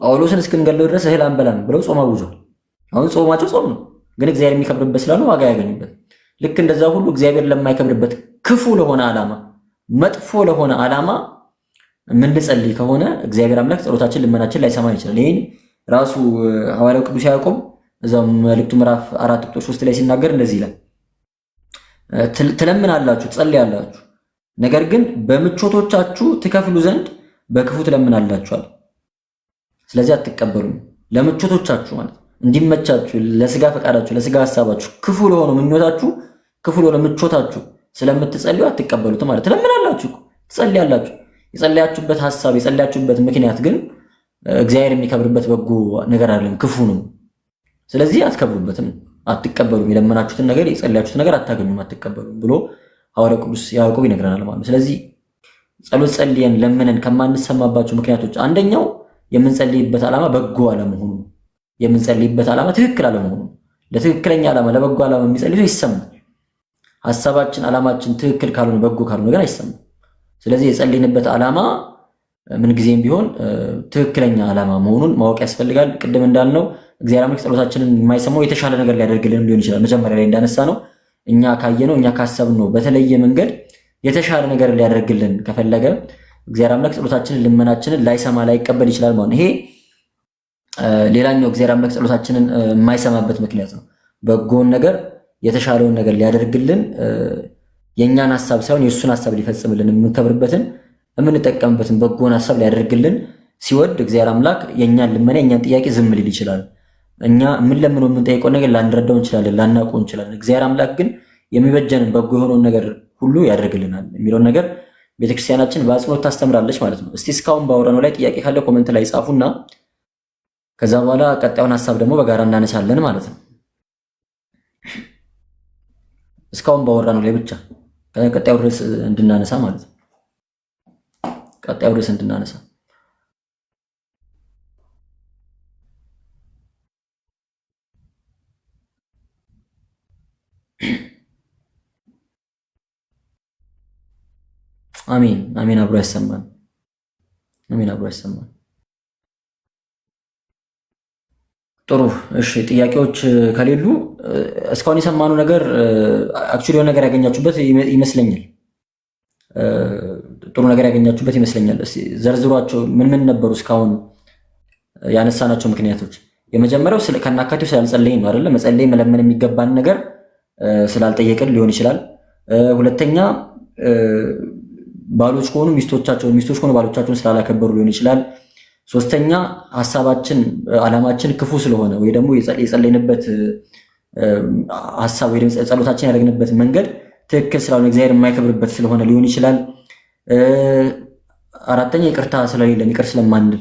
ጳውሎስን እስክንገለው ድረስ እህል አንበላም ብለው ጾም አውጇል። አሁን ጾማቸው ጾም ነው፣ ግን እግዚአብሔር የሚከብርበት ስላሉ ዋጋ ያገኙበት። ልክ እንደዛ ሁሉ እግዚአብሔር ለማይከብርበት ክፉ ለሆነ ዓላማ፣ መጥፎ ለሆነ ዓላማ የምንጸልይ ከሆነ እግዚአብሔር አምላክ ጸሎታችን፣ ልመናችን ላይሰማን ይችላል። ይህን ራሱ ሐዋርያው ቅዱስ ያዕቆብ እዛው መልእክቱ ምዕራፍ 4 ቁጥር 3 ላይ ሲናገር እንደዚህ ይላል፣ ትለምናላችሁ፣ ትጸልያላችሁ፣ ነገር ግን በምቾቶቻችሁ ትከፍሉ ዘንድ በክፉ ትለምናላችኋል። ስለዚህ አትቀበሉም። ለምቾቶቻችሁ ማለት እንዲመቻችሁ፣ ለስጋ ፈቃዳችሁ፣ ለስጋ ሐሳባችሁ፣ ክፉ ለሆነ ምኞታችሁ፣ ክፉ ለሆነ ምቾታችሁ ስለምትጸልዩ አትቀበሉትም ማለት። ትለምናላችሁ፣ ትጸልያላችሁ። የጸለያችሁበት ሐሳብ፣ የጸለያችሁበት ምክንያት ግን እግዚአብሔር የሚከብርበት በጎ ነገር አይደለም፣ ክፉ ነው። ስለዚህ አትከብሩበትም፣ አትቀበሉም። የለመናችሁትን ነገር፣ የጸለያችሁትን ነገር አታገኙም፣ አትቀበሉም ብሎ ሐዋርያው ቅዱስ ያዕቆብ ይነግረናል ማለት ነው። ስለዚህ ጸሎት ጸልየን ለምነን ከማንሰማባቸው ምክንያቶች አንደኛው የምንጸልይበት ዓላማ በጎ አለመሆኑ፣ የምንጸልይበት ዓላማ ትክክል አለመሆኑ። ለትክክለኛ ዓላማ፣ ለበጎ ዓላማ የሚጸልይ ሰው ይሰማል። ሐሳባችን፣ ዓላማችን ትክክል ካልሆነ፣ በጎ ካልሆነ ግን አይሰማም። ስለዚህ የጸልይንበት ዓላማ ምንጊዜም ቢሆን ትክክለኛ ዓላማ መሆኑን ማወቅ ያስፈልጋል። ቅድም እንዳልነው እግዚአብሔር አምላክ ጸሎታችንን የማይሰማው የተሻለ ነገር ሊያደርግልን ሊሆን ይችላል። መጀመሪያ ላይ እንዳነሳ ነው እኛ ካየነው፣ እኛ ካሰብነው በተለየ መንገድ የተሻለ ነገር ሊያደርግልን ከፈለገ እግዚአብሔር አምላክ ጸሎታችንን፣ ልመናችንን ላይሰማ ላይቀበል ይችላል ማለት ነው። ይሄ ሌላኛው እግዚአብሔር አምላክ ጸሎታችንን የማይሰማበት ምክንያት ነው። በጎውን ነገር፣ የተሻለውን ነገር ሊያደርግልን የእኛን ሐሳብ ሳይሆን የእሱን ሐሳብ ሊፈጽምልን የምንከብርበትን የምንጠቀምበትን በጎውን ሐሳብ ሊያደርግልን ሲወድ እግዚአብሔር አምላክ የእኛን ልመና፣ የእኛን ጥያቄ ዝም ሊል ይችላል። እኛ የምንለምነው የምንጠይቀው ነገር ላንረዳው እንችላለን፣ ላናውቀው እንችላለን። እግዚአብሔር አምላክ ግን የሚበጀንን በጎ የሆነውን ነገር ሁሉ ያደርግልናል የሚለውን ነገር ቤተክርስቲያናችን በአጽንኦት ታስተምራለች ማለት ነው። እስቲ እስካሁን ባወራነው ላይ ጥያቄ ካለ ኮመንት ላይ ጻፉና ከዛ በኋላ ቀጣዩን ሐሳብ ደግሞ በጋራ እናነሳለን ማለት ነው። እስካሁን ባወራነው ላይ ብቻ ቀጣዩ ርዕስ እንድናነሳ ማለት ነው። ቀጣዩ ርዕስ እንድናነሳ አሜን አሜን። አብሮ ያሰማን። አሜን፣ አብሮ ያሰማን። ጥሩ እሺ፣ ጥያቄዎች ከሌሉ እስካሁን የሰማነው ነገር አክቹዋሊ የሆነ ነገር ያገኛችሁበት ይመስለኛል። ጥሩ ነገር ያገኛችሁበት ይመስለኛል። እስቲ ዘርዝሯቸው። ምን ምን ነበሩ እስካሁን ያነሳናቸው ምክንያቶች? የመጀመሪያው ከናካቴው ስላልጸለይን ነው አይደለ? መጸለይ መለመን የሚገባን ነገር ስላልጠየቅን ሊሆን ይችላል። ሁለተኛ ባሎች ከሆኑ ሚስቶቻቸውን፣ ሚስቶች ከሆኑ ባሎቻቸውን ስላላከበሩ ሊሆን ይችላል። ሶስተኛ ሐሳባችን፣ ዓላማችን ክፉ ስለሆነ ወይ ደግሞ የጸለይንበት ሐሳብ ወይ ደግሞ ጸሎታችን ያደረግንበት መንገድ ትክክል ስላልሆነ እግዚአብሔር የማይከብርበት ስለሆነ ሊሆን ይችላል። አራተኛ ይቅርታ ስለሌለን፣ ይቅር ስለማንል፣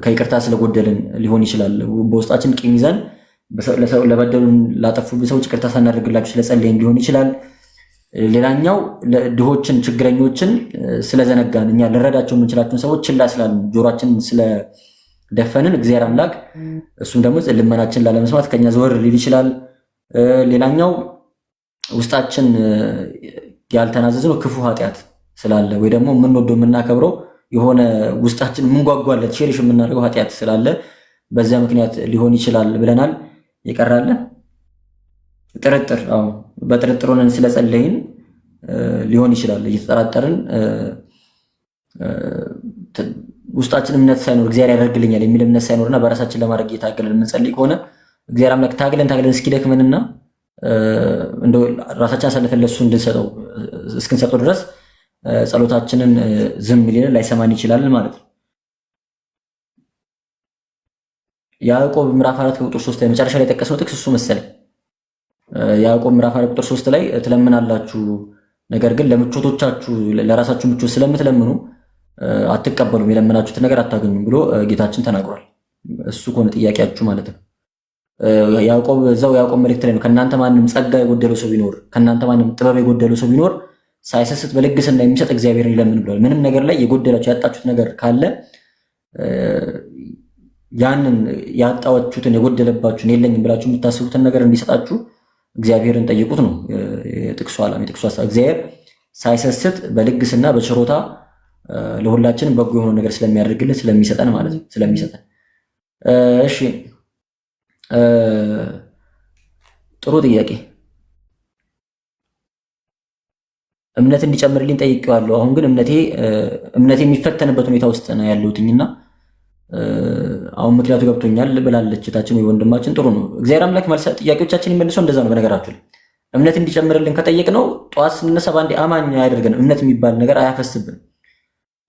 ከይቅርታ ስለጎደልን ሊሆን ይችላል። በውስጣችን ቂም ይዘን ለበደሉን ላጠፉብን ሰዎች ይቅርታ ሳናደርግላቸው ስለጸለይን ሊሆን ይችላል። ሌላኛው ድሆችን፣ ችግረኞችን ስለዘነጋን፣ እኛ ልረዳቸው የምንችላቸውን ሰዎች ችላ ስላልን፣ ጆሮአችን ስለደፈንን እግዚአብሔር አምላክ እሱም ደግሞ ልመናችን ላለመስማት ከኛ ዘወር ሊል ይችላል። ሌላኛው ውስጣችን ያልተናዘዝነው ክፉ ኃጢአት ስላለ ወይ ደግሞ የምንወደው የምናከብረው የሆነ ውስጣችን የምንጓጓለት ሼሪሽ የምናደርገው ኃጢአት ስላለ በዚያ ምክንያት ሊሆን ይችላል ብለናል። ይቀራል ጥርጥር። አዎ በጥርጥር ሆነን ስለጸለይን ሊሆን ይችላል። እየተጠራጠርን ውስጣችን እምነት ሳይኖር እግዚአብሔር ያደርግልኛል የሚል እምነት ሳይኖርና በራሳችን ለማድረግ እየታገለን የምንጸልይ ከሆነ እግዚአብሔር አምላክ ታግለን እስኪደክመንና እንደው ራሳችን አሳልፈን ለእሱ እስክንሰጠው ድረስ ጸሎታችንን ዝም ሊለን ላይሰማን ይችላል ማለት ነው። ያዕቆብ ምዕራፍ 4 ቁጥር 3 ላይ መጨረሻ ላይ የጠቀሰው ጥቅስ እሱ መሰለኝ። ያዕቆብ ምዕራፍ 4 ቁጥር 3 ላይ ትለምናላችሁ፣ ነገር ግን ለምቾቶቻችሁ፣ ለራሳችሁ ምቾት ስለምትለምኑ አትቀበሉም፣ የለመናችሁትን ነገር አታገኙም ብሎ ጌታችን ተናግሯል። እሱ ከሆነ ጥያቄያችሁ ማለት ነው። ያዕቆብ መልእክት ላይ ነው ከእናንተ ማንም ጸጋ የጎደለው ሰው ቢኖር ከእናንተ ማንም ጥበብ የጎደለው ሰው ቢኖር ሳይሰስት በልግስና የሚሰጥ እግዚአብሔርን ይለምን ብሏል። ምንም ነገር ላይ የጎደላችሁ ያጣችሁት ነገር ካለ ያንን ያጣችሁትን የጎደለባችሁን የለኝም ብላችሁ የምታስቡትን ነገር እንዲሰጣችሁ እግዚአብሔርን ጠይቁት ነው የጥቅሱ ዓላማ። የጥቅሱ ሐሳብ እግዚአብሔር ሳይሰስት በልግስና በችሮታ ለሁላችንም በጎ የሆነው ነገር ስለሚያደርግልን ስለሚሰጠን ማለት ነው ስለሚሰጠን። እሺ ጥሩ ጥያቄ። እምነት እንዲጨምርልኝ ጠይቄዋለሁ። አሁን ግን እምነቴ የሚፈተንበት ሁኔታ ውስጥ ነው ያለሁትኝና አሁን ምክንያቱ ገብቶኛል ብላለች እህታችን ወይ ወንድማችን። ጥሩ ነው። እግዚአብሔር አምላክ መልስ ጥያቄዎቻችን ይመልሰው እንደዛ ነው። በነገራችሁ እምነት እንዲጨምርልን ከጠየቅነው ጠዋት ስንነሳ በአንዴ አማኝ አያደርገንም። እምነት የሚባል ነገር አያፈስብን።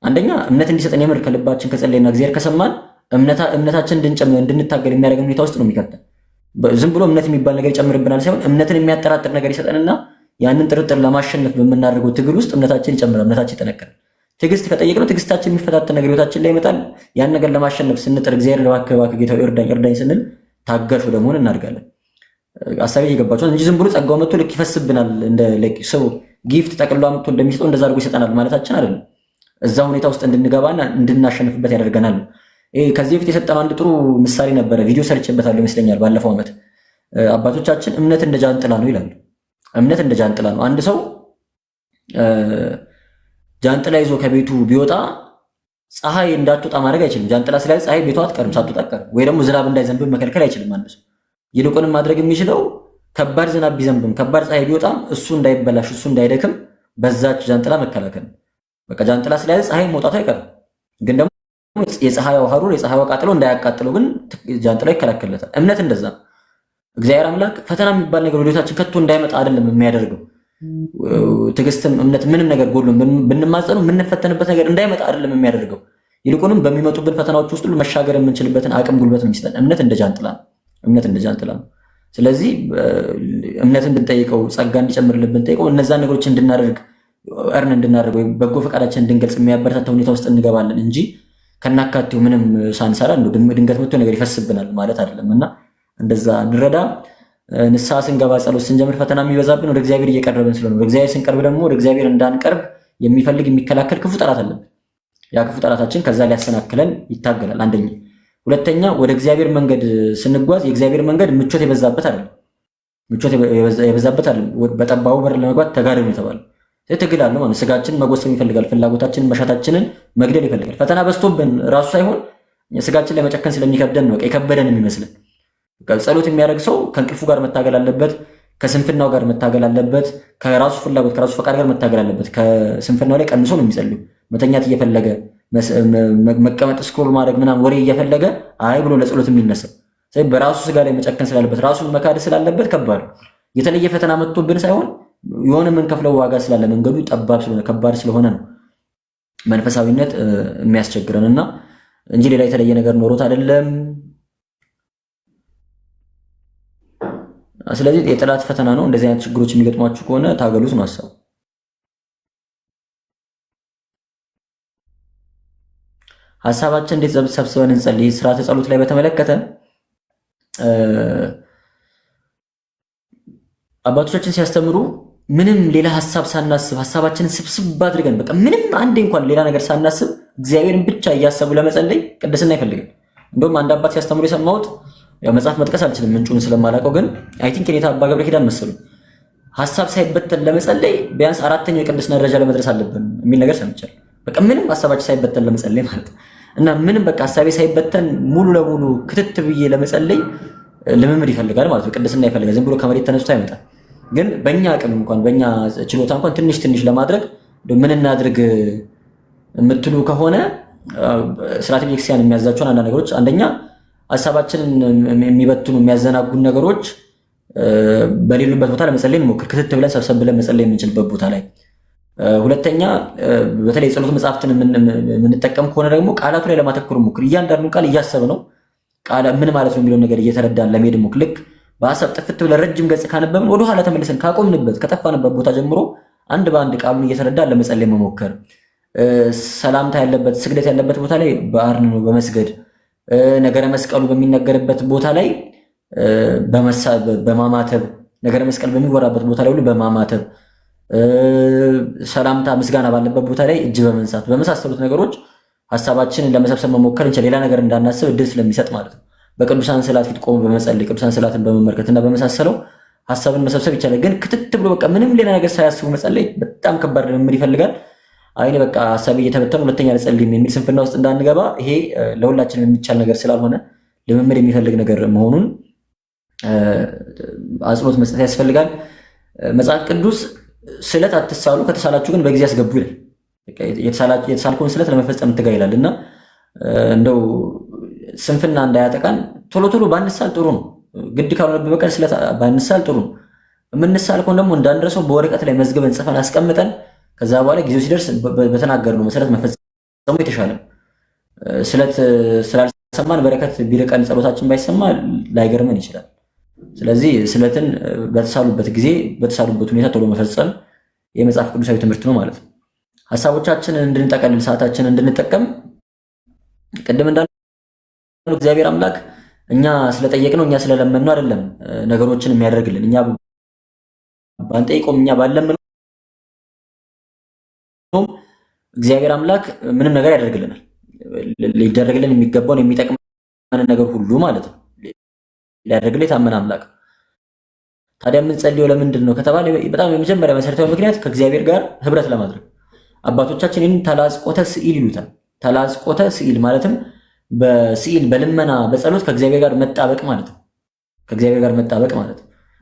አንደኛ እምነት እንዲሰጠን የምር ከልባችን ከጸለይና እግዚአብሔር ከሰማን እምነታችን እንድንታገል የሚያደርገን ሁኔታ ውስጥ ነው የሚከተን። ዝም ብሎ እምነት የሚባል ነገር ይጨምርብናል ሳይሆን እምነትን የሚያጠራጥር ነገር ይሰጠንና ያንን ጥርጥር ለማሸነፍ በምናደርገው ትግል ውስጥ እምነታችን ይጨምራል፣ እምነታችን ይጠነክራል። ትዕግስት ከጠየቅነው ትዕግስታችን የሚፈታተን ነገር ህይወታችን ላይ ይመጣል። ያን ነገር ለማሸነፍ ስንጥር እግዚአብሔር እባክህ ጌታ እርዳኝ ስንል ታጋሽ ወደ መሆን እናድጋለን። አሳቢ እየገባችኋል እንጂ ዝም ብሎ ጸጋው መጥቶ ልክ ይፈስብናል እንደ ሰው ጊፍት ጠቅልሎ አምጥቶ እንደሚሰጠው እንደዛ አድርጎ ይሰጠናል ማለታችን አይደለም። እዛ ሁኔታ ውስጥ እንድንገባና እንድናሸንፍበት ያደርገናል። ከዚህ በፊት የሰጠነው አንድ ጥሩ ምሳሌ ነበረ። ቪዲዮ ሰርቼበታለሁ ይመስለኛል ባለፈው ዓመት። አባቶቻችን እምነት እንደ ጃንጥላ ነው ይላሉ። እምነት እንደ ጃንጥላ ነው። አንድ ሰው ጃንጥላ ይዞ ከቤቱ ቢወጣ ፀሐይ እንዳትወጣ ማድረግ አይችልም። ጃንጥላ ስለያዘ ፀሐይ ቤቷ አትቀርም፣ ሳትወጣ አትቀርም። ወይ ደግሞ ዝናብ እንዳይዘንብ መከልከል አይችልም አንድ ሰው። ይልቁንም ማድረግ የሚችለው ከባድ ዝናብ ቢዘንብም ከባድ ፀሐይ ቢወጣም እሱ እንዳይበላሽ እሱ እንዳይደክም በዛች ጃንጥላ መከላከል። በቃ ጃንጥላ ስለያዘ ፀሐይ መውጣቱ አይቀርም። ግን ደግሞ የፀሐዩ ሐሩር የፀሐዩ ቃጥሎ እንዳያቃጥለው ግን ጃንጥላ ይከላከልለታል። እምነት እንደዛ ነው። እግዚአብሔር አምላክ ፈተና የሚባል ነገር ወደ ህይወታችን ከቶ እንዳይመጣ አይደለም የሚያደርገው። ትዕግስትም እምነት ምንም ነገር ጎሎ ብንማጸኑ የምንፈተንበት ነገር እንዳይመጣ አይደለም የሚያደርገው። ይልቁንም በሚመጡብን ፈተናዎች ውስጥ ሁሉ መሻገር የምንችልበትን አቅም ጉልበት የሚሰጠን እምነት እንደ ጃንጥላ ነው። እምነት እንደ ጃንጥላ ነው። ስለዚህ እምነትን ብንጠይቀው ጸጋ እንዲጨምርልን ብንጠይቀው እነዛን ነገሮች እንድናደርግ እንድናደርግ ወይም በጎ ፈቃዳችን እንድንገልጽ የሚያበረታታ ሁኔታ ውስጥ እንገባለን እንጂ ከናካቴው ምንም ሳንሰራ ድንገት መጥቶ ነገር ይፈስብናል ማለት አይደለም። እና እንደዛ እንረዳ። ንስሐ ስንገባ ጸሎት ስንጀምር ፈተና የሚበዛብን ወደ እግዚአብሔር እየቀረብን ስለሆነ ወደ እግዚአብሔር ስንቀርብ ደግሞ ወደ እግዚአብሔር እንዳንቀርብ የሚፈልግ የሚከላከል ክፉ ጠላት አለብን። ያ ክፉ ጠላታችን ከዛ ሊያሰናክለን ይታገላል። አንደኛ። ሁለተኛ ወደ እግዚአብሔር መንገድ ስንጓዝ የእግዚአብሔር መንገድ ምቾት የበዛበት አይደለም። ምቾት የበዛበት አይደለም። በጠባቡ በር ለመግባት ተጋደሉ የተባለው ትግል አለ ማለት ስጋችንን መጎሰም ይፈልጋል። ፍላጎታችንን መሻታችንን መግደል ይፈልጋል። ፈተና በዝቶብን ራሱ ሳይሆን ስጋችን ላይ መጨከን ስለሚከብደን ነው የከበደን የሚመስልን። ጸሎት የሚያደርግ ሰው ከእንቅልፉ ጋር መታገል አለበት፣ ከስንፍናው ጋር መታገል አለበት፣ ከራሱ ፍላጎት ከራሱ ፈቃድ ጋር መታገል አለበት። ከስንፍናው ላይ ቀንሶ ነው የሚጸልዩ። መተኛት እየፈለገ መቀመጥ ስክሮል ማድረግ ምናምን ወሬ እየፈለገ አይ ብሎ ለጸሎት የሚነሳ በራሱ ስጋ ላይ መጨከን ስላለበት ራሱን መካድ ስላለበት ከባድ የተለየ ፈተና መጥቶብን ሳይሆን የሆነ የምንከፍለው ዋጋ ስላለ መንገዱ ጠባብ ስለሆነ ከባድ ስለሆነ ነው መንፈሳዊነት የሚያስቸግረንና እንጂ ሌላ የተለየ ነገር ኖሮት አይደለም። ስለዚህ የጠላት ፈተና ነው። እንደዚህ አይነት ችግሮች የሚገጥሟችሁ ከሆነ ታገሉት ነው ሐሳቡ። ሐሳባችን እንዴት ሰብስበን እንጸልይ? ስርዓተ ጸሎት ላይ በተመለከተ አባቶቻችን ሲያስተምሩ ምንም ሌላ ሐሳብ ሳናስብ ሐሳባችንን ስብስብ አድርገን በቃ ምንም አንዴ እንኳን ሌላ ነገር ሳናስብ እግዚአብሔርን ብቻ እያሰቡ ለመጸለይ ቅድስና ይፈልጋል። እንደውም አንድ አባት ሲያስተምሩ የሰማሁት ያው መጽሐፍ መጥቀስ አልችልም ምንጩን ስለማላውቀው፣ ግን አይ ቲንክ የኔታ አባ ገብረ ኪዳን መሰሉኝ ሐሳብ ሳይበተን ለመጸለይ ቢያንስ አራተኛው የቅድስና ደረጃ ለመድረስ አለብን የሚል ነገር ሰምቻለሁ። በቃ ምንም ሐሳባችን ሳይበተን ለመጸለይ ማለት እና ምንም በቃ ሐሳቤ ሳይበተን ሙሉ ለሙሉ ክትት ብዬ ለመጸለይ ልምምድ ይፈልጋል ማለት ነው። ቅድስና ይፈልጋል። ዝም ብሎ ከመሬት ተነስቶ አይመጣም። ግን በእኛ አቅም እንኳን በእኛ ችሎታ እንኳን ትንሽ ትንሽ ለማድረግ ምን እናድርግ የምትሉ ከሆነ ስርዓተ ቤተክርስቲያን የሚያዛቸውን አንዳንድ ነገሮች፣ አንደኛ ሐሳባችንን የሚበትኑ የሚያዘናጉን ነገሮች በሌሉበት ቦታ ለመጸለይ እንሞክር። ክትት ብለን ሰብሰብ ብለን መጸለይ የምንችልበት ቦታ ላይ። ሁለተኛ በተለይ የጸሎት መጽሐፍትን የምንጠቀም ከሆነ ደግሞ ቃላቱ ላይ ለማተኮር ሞክር። እያንዳንዱ ቃል እያሰብ ነው ቃል ምን ማለት ነው የሚለውን ነገር እየተረዳን ለመሄድ ሞክር። ልክ በሐሳብ ጥፍት ብለን ረጅም ገጽ ካነበብን ወደ ኋላ ተመልሰን ካቆምንበት ከጠፋንበት ቦታ ጀምሮ አንድ በአንድ ቃሉን እየተረዳን ለመጸለይ መሞከር። ሰላምታ ያለበት ስግደት ያለበት ቦታ ላይ በአርንኖ በመስገድ ነገረ መስቀሉ በሚነገርበት ቦታ ላይ በማማተብ ነገረ መስቀል በሚወራበት ቦታ ላይ ሁሉ በማማተብ ሰላምታ ምስጋና ባለበት ቦታ ላይ እጅ በመንሳት በመሳሰሉት ነገሮች ሐሳባችንን ለመሰብሰብ መሞከር እንችላለን። ሌላ ነገር እንዳናስብ እድል ስለሚሰጥ ማለት ነው። በቅዱሳን ስዕላት ፊት ቆሞ በመጸለይ ቅዱሳን ስዕላትን በመመልከትና በመሳሰለው ሐሳብን መሰብሰብ ይቻላል። ግን ክትት ብሎ በቃ ምንም ሌላ ነገር ሳያስቡ መጸለይ በጣም ከባድ ልምምድ ይፈልጋል። አይኔ በቃ ሐሳብ እየተበተነ ሁለተኛ ልጸልይ የሚል ስንፍና ውስጥ እንዳንገባ ይሄ ለሁላችንም የሚቻል ነገር ስላልሆነ ልምምድ የሚፈልግ ነገር መሆኑን አጽንኦት መስጠት ያስፈልጋል። መጽሐፍ ቅዱስ ስዕለት አትሳሉ ከተሳላችሁ ግን በጊዜ አስገቡ ይላል። የተሳልከውን ስዕለት ለመፈጸም ትጋ ይላል እና እንደው ስንፍና እንዳያጠቃን ቶሎ ቶሎ ባንሳል ጥሩ ነው። ግድ ካልሆነብን በቀር ስዕለት ባንሳል ጥሩ ነው። የምንሳል ከሆነ ደግሞ እንዳንረሰው በወረቀት ላይ መዝግበን ጽፈን አስቀምጠን ከዛ በኋላ ጊዜው ሲደርስ በተናገርነው መሰረት መፈጸሙ የተሻለ ነው። ስዕለት ስላልሰማን በረከት ቢርቀን ጸሎታችን ባይሰማ ላይገርመን ይችላል። ስለዚህ ስዕለትን በተሳሉበት ጊዜ በተሳሉበት ሁኔታ ቶሎ መፈጸም የመጽሐፍ ቅዱሳዊ ትምህርት ነው ማለት ነው። ሐሳቦቻችንን እንድንጠቀልል ሰዓታችንን እንድንጠቀም ቅድም እንዳልነው እግዚአብሔር አምላክ እኛ ስለጠየቅነው እኛ ስለለመንነው አይደለም ነገሮችን የሚያደርግልን። እኛ ባንጠይቀውም እኛ ባለምነው እግዚአብሔር አምላክ ምንም ነገር ያደርግልናል። ሊደረግልን የሚገባውን የሚጠቅመን ነገር ሁሉ ማለት ነው ሊያደርግልን የታመነ አምላክ። ታዲያ የምንጸልየው ለምንድን ነው ከተባለ በጣም የመጀመሪያ መሰረታዊ ምክንያት ከእግዚአብሔር ጋር ህብረት ለማድረግ አባቶቻችን ይህን ተላጽቆተ ስዕል ይሉታል። ተላጽቆተ ስዕል ማለትም በስዕል በልመና በጸሎት ከእግዚአብሔር ጋር መጣበቅ ማለት ነው። ከእግዚአብሔር ጋር መጣበቅ ማለት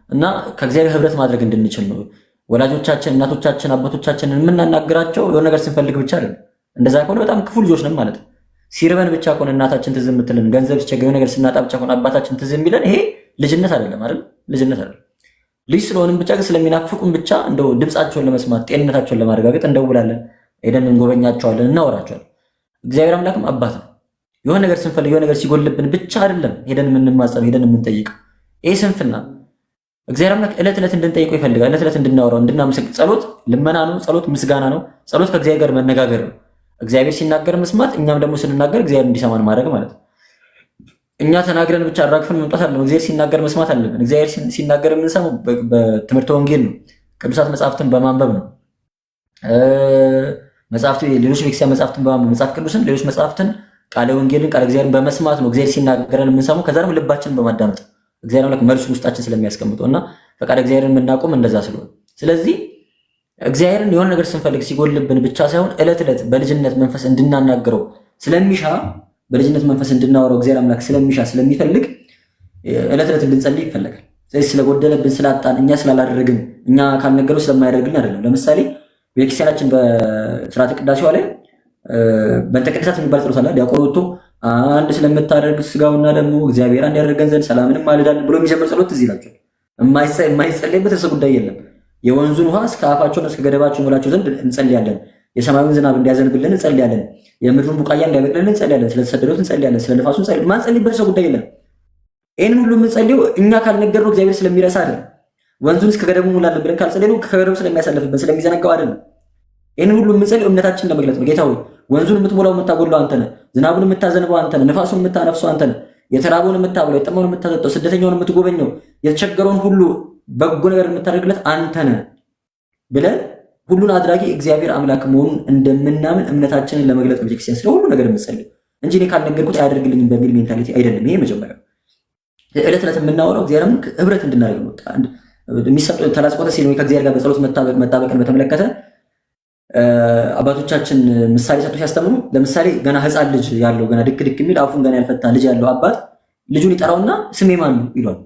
እና ከእግዚአብሔር ህብረት ማድረግ እንድንችል ነው። ወላጆቻችን፣ እናቶቻችን፣ አባቶቻችንን የምናናግራቸው የሆነ ነገር ስንፈልግ ብቻ አይደለም። እንደዛ ከሆነ በጣም ክፉ ልጆች ነን ማለት ነው። ሲርበን ብቻ ከሆነ እናታችን ትዝ የምትልን፣ ገንዘብ ሲቸግረን ነገር ስናጣ ብቻ ከሆነ አባታችን ትዝ የሚለን ይሄ ልጅነት አይደለም አይደል? ልጅነት አይደለም። ልጅ ስለሆንም ብቻ ግን ስለሚናፍቁን ብቻ እንደው ድምፃቸውን ለመስማት ጤንነታቸውን ለማረጋገጥ እንደውላለን፣ ሄደን እንጎበኛቸዋለን፣ እናወራቸዋለን። እግዚአብሔር አምላክም አባት ነው። የሆነ ነገር ስንፈልግ የሆነ ነገር ሲጎልብን ብቻ አይደለም ሄደን የምንማጸን ሄደን የምንጠይቀው። ይሄ ስንፍና እግዚአብሔር አምላክ ዕለት ዕለት እንድንጠይቀው ይፈልጋል። ዕለት ዕለት እንድናወራው እንድናመሰግን። ጸሎት ልመና ነው። ጸሎት ምስጋና ነው። ጸሎት ከእግዚአብሔር ጋር መነጋገር ነው። እግዚአብሔር ሲናገር መስማት፣ እኛም ደግሞ ስንናገር እግዚአብሔር እንዲሰማን ማድረግ ማለት ነው። እኛ ተናግረን ብቻ አራግፈን መምጣት አለብን። እግዚአብሔር ሲናገር መስማት አለብን። እግዚአብሔር ሲናገር የምንሰማው በትምህርተ ወንጌል ነው። ቅዱሳት መጽሐፍትን በማንበብ ነው። ሌሎች ቤተክርስቲያን መጽሐፍትን በማንበብ መጽሐፍ ቅዱስን፣ ሌሎች መጽሐፍትን፣ ቃለ ወንጌልን፣ ቃለ እግዚአብሔርን በመስማት ነው እግዚአብሔር ሲናገረን የምንሰማው። ከዛ ደግሞ ልባችንን በማዳመጥ እግዚአብሔር አምላክ መልሱን ውስጣችን ስለሚያስቀምጠው እና ፈቃድ እግዚአብሔርን የምናቆም እንደዛ ስለሆነ፣ ስለዚህ እግዚአብሔርን የሆነ ነገር ስንፈልግ ሲጎልብን ብቻ ሳይሆን ዕለት ዕለት በልጅነት መንፈስ እንድናናገረው ስለሚሻ በልጅነት መንፈስ እንድናወራው እግዚአብሔር አምላክ ስለሚሻ ስለሚፈልግ ዕለት ዕለት እንድንጸልይ ይፈለጋል። ስለዚህ ስለጎደለብን ስላጣን እኛ ስላላደረግን እኛ ካልነገረው ስለማያደርግልን አይደለም። ለምሳሌ ቤተክርስቲያናችን በስርዓተ ቅዳሴዋ ላይ በእንተ ቅድሳት የሚባል ጸሎት አለ። ዲያቆን ወጥቶ አንድ ስለምታደርግ ስጋውና ደግሞ እግዚአብሔር አንድ ያደርገን ዘንድ ሰላምንም ማልዳለን ብሎ የሚጀምር ጸሎት እዚህ ይላቸዋል። የማይጸለይበት ርዕሰ ጉዳይ የለም። የወንዙን ውሃ እስከ አፋቸውን እስከ ገደባቸው ይሞላቸው ዘንድ እንጸልያለን። የሰማዩን ዝናብ እንዲያዘንብልን እንጸልያለን። የምድሩን ቡቃያ እንዲያበቅልልን እንጸልያለን። ስለተሰደዱት እንጸልያለን። ስለ ንፋሱ እንጸልያለን። ማንጸልይበት ርዕሰ ጉዳይ የለም። ይህንን ሁሉ የምንጸልየው እኛ ካልነገርነው እግዚአብሔር ስለሚረሳ አይደለም። ወንዙን እስከ ገደቡ ሙላለን ብለን ካልጸለይነው ከገደቡ ስለሚያሳልፍብን ስለሚዘነጋው አይደለም። ይህንን ሁሉ የምንጸልየው እምነታችንን ለመግለጽ ነው። ጌታ ሆይ ወንዙን የምትሞላው የምታጎላው አንተ ነህ። ዝናቡን የምታዘንበው አንተ ነህ። ንፋሱን የምታነፍሰው አንተ ነህ። የተራበውን የምታበላው፣ የጠማውን የምታጠጣው፣ ስደተኛውን የምትጎበኘው፣ የተቸገረውን ሁሉ በጎ ነገር የምታደርግለት አንተ ነህ ብለን ሁሉን አድራጊ እግዚአብሔር አምላክ መሆኑን እንደምናምን እምነታችንን ለመግለጽ ቤተክርስቲያን ስለ ሁሉ ነገር የምትጸልይ እንጂ እኔ ካልነገርኩት አያደርግልኝም በሚል ሜንታሊቲ አይደለም። ይሄ መጀመሪያ ዕለት ዕለት የምናወራው እግዚአብሔርም ህብረት እንድናደርግ ነው። የሚሰጠው ተላጽቆተ ሲል ከእግዚአብሔር ጋር በጸሎት መጣበቅን በተመለከተ አባቶቻችን ምሳሌ ሰጥቶ ሲያስተምሩ፣ ለምሳሌ ገና ህፃን ልጅ ያለው ገና ድክ ድክ የሚል አፉን ገና ያልፈታ ልጅ ያለው አባት ልጁን ይጠራውና ስሜ ማን ነው ይለዋል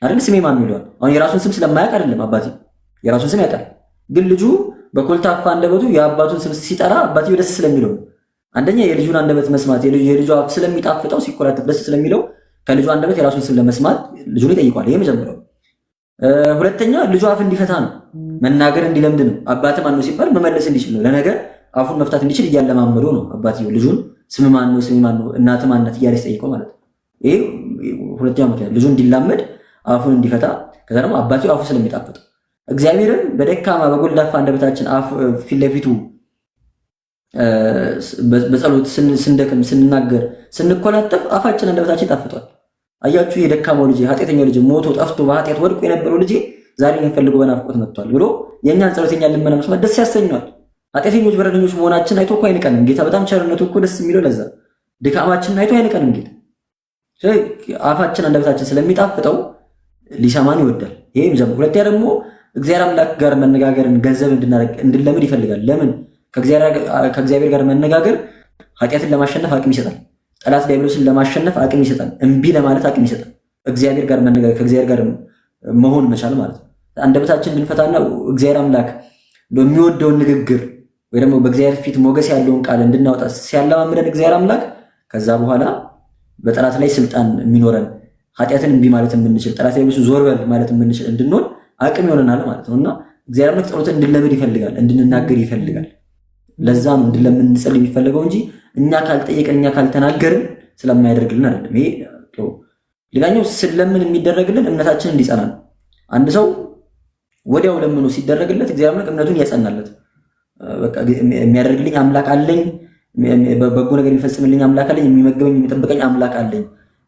አይደል? ስሜ ማን ነው ይለዋል። አሁን የራሱን ስም ስለማያውቅ አይደለም፣ አባቴ የራሱን ስም ያውቃል። ግን ልጁ በኮልታፋ አንደበቱ የአባቱን ስም ሲጠራ አባቴው ደስ ስለሚለው፣ አንደኛ የልጁን አንደበት መስማት የልጁ አፍ ስለሚጣፍጠው ሲኮላተፍ ደስ ስለሚለው ከልጁ አንደበት የራሱን ስም ለመስማት ልጁን ይጠይቋል። ይሄ መጀመሪያው። ሁለተኛ ልጁ አፍ እንዲፈታ ነው፣ መናገር እንዲለምድ ነው። አባት ማን ነው ሲባል መመለስ እንዲችል ነው። ለነገር አፉን መፍታት እንዲችል እያለማመዱ ነው። አባትየው ልጁን ስም ማን ነው ስም ማን ነው እናት ማን ናት እያለ ሲጠይቀው ማለት ነው። ይሄ ሁለተኛው ምክንያት ልጁ እንዲላመድ አፉን እንዲፈታ። ከዛ ደግሞ አባትየው አፉ ስለሚጣፍጠው እግዚአብሔርን በደካማ በጎልዳፋ አንደበታችን ፊት ለፊቱ በጸሎት ስንደክም ስንናገር ስንኮላተፍ አፋችን አንደበታችን ይጣፍጧል። አያችሁ የደካማው ልጅ ኃጢአተኛው ልጅ ሞቶ ጠፍቶ በኃጢአት ወድቆ የነበረው ልጅ ዛሬ የሚፈልገው በናፍቆት መጥቷል ብሎ የእኛን ጸሎት የኛን ልመና መስማት ደስ ያሰኘዋል። ኃጢአተኞች በደለኞች መሆናችን አይቶ እኮ አይንቀንም ጌታ። በጣም ቸርነቱ እኮ ደስ የሚለው ለዛ ድካማችንን አይቶ አይንቀንም ጌታ። አፋችን አንደበታችን ስለሚጣፍጠው ሊሰማን ይወዳል። ይሄ መጀመሪያ። ሁለተኛ ደግሞ እግዚአብሔር አምላክ ጋር መነጋገርን ገንዘብ እንድንለምድ ይፈልጋል። ለምን? ከእግዚአብሔር ጋር መነጋገር ኃጢአትን ለማሸነፍ አቅም ይሰጣል። ጠላት ዲያብሎስን ለማሸነፍ አቅም ይሰጣል። እምቢ ለማለት አቅም ይሰጣል። እግዚአብሔር ጋር መነጋገር ከእግዚአብሔር ጋር መሆን መቻል ማለት ነው። አንደበታችን ብንፈታና እግዚአብሔር አምላክ የሚወደውን ንግግር ወይ ደግሞ በእግዚአብሔር ፊት ሞገስ ያለውን ቃል እንድናወጣ ሲያለማምደን እግዚአብሔር አምላክ ከዛ በኋላ በጠላት ላይ ስልጣን የሚኖረን ኃጢአትን እምቢ ማለት የምንችል ጠላት ላይ ዞር በል ማለት የምንችል እንድንሆን አቅም ይሆነናል ማለት ነው። እና እግዚአብሔር አምላክ ጸሎትን እንድንለምድ ይፈልጋል፣ እንድንናገር ይፈልጋል። ለዛ ነው እንድንጸልይ የሚፈልገው እንጂ እኛ ካልጠየቅን እኛ ካልተናገርን ስለማያደርግልን አይደለም። ይሄ ሌላኛው ስለምን የሚደረግልን እምነታችን እንዲጸና ነው። አንድ ሰው ወዲያው ለምኖ ሲደረግለት እግዚአብሔር አምላክ እምነቱን ያጸናለት። በቃ የሚያደርግልኝ አምላክ አለኝ፣ በጎ ነገር የሚፈጽምልኝ አምላክ አለኝ፣ የሚመገበኝ የሚጠብቀኝ አምላክ አለኝ።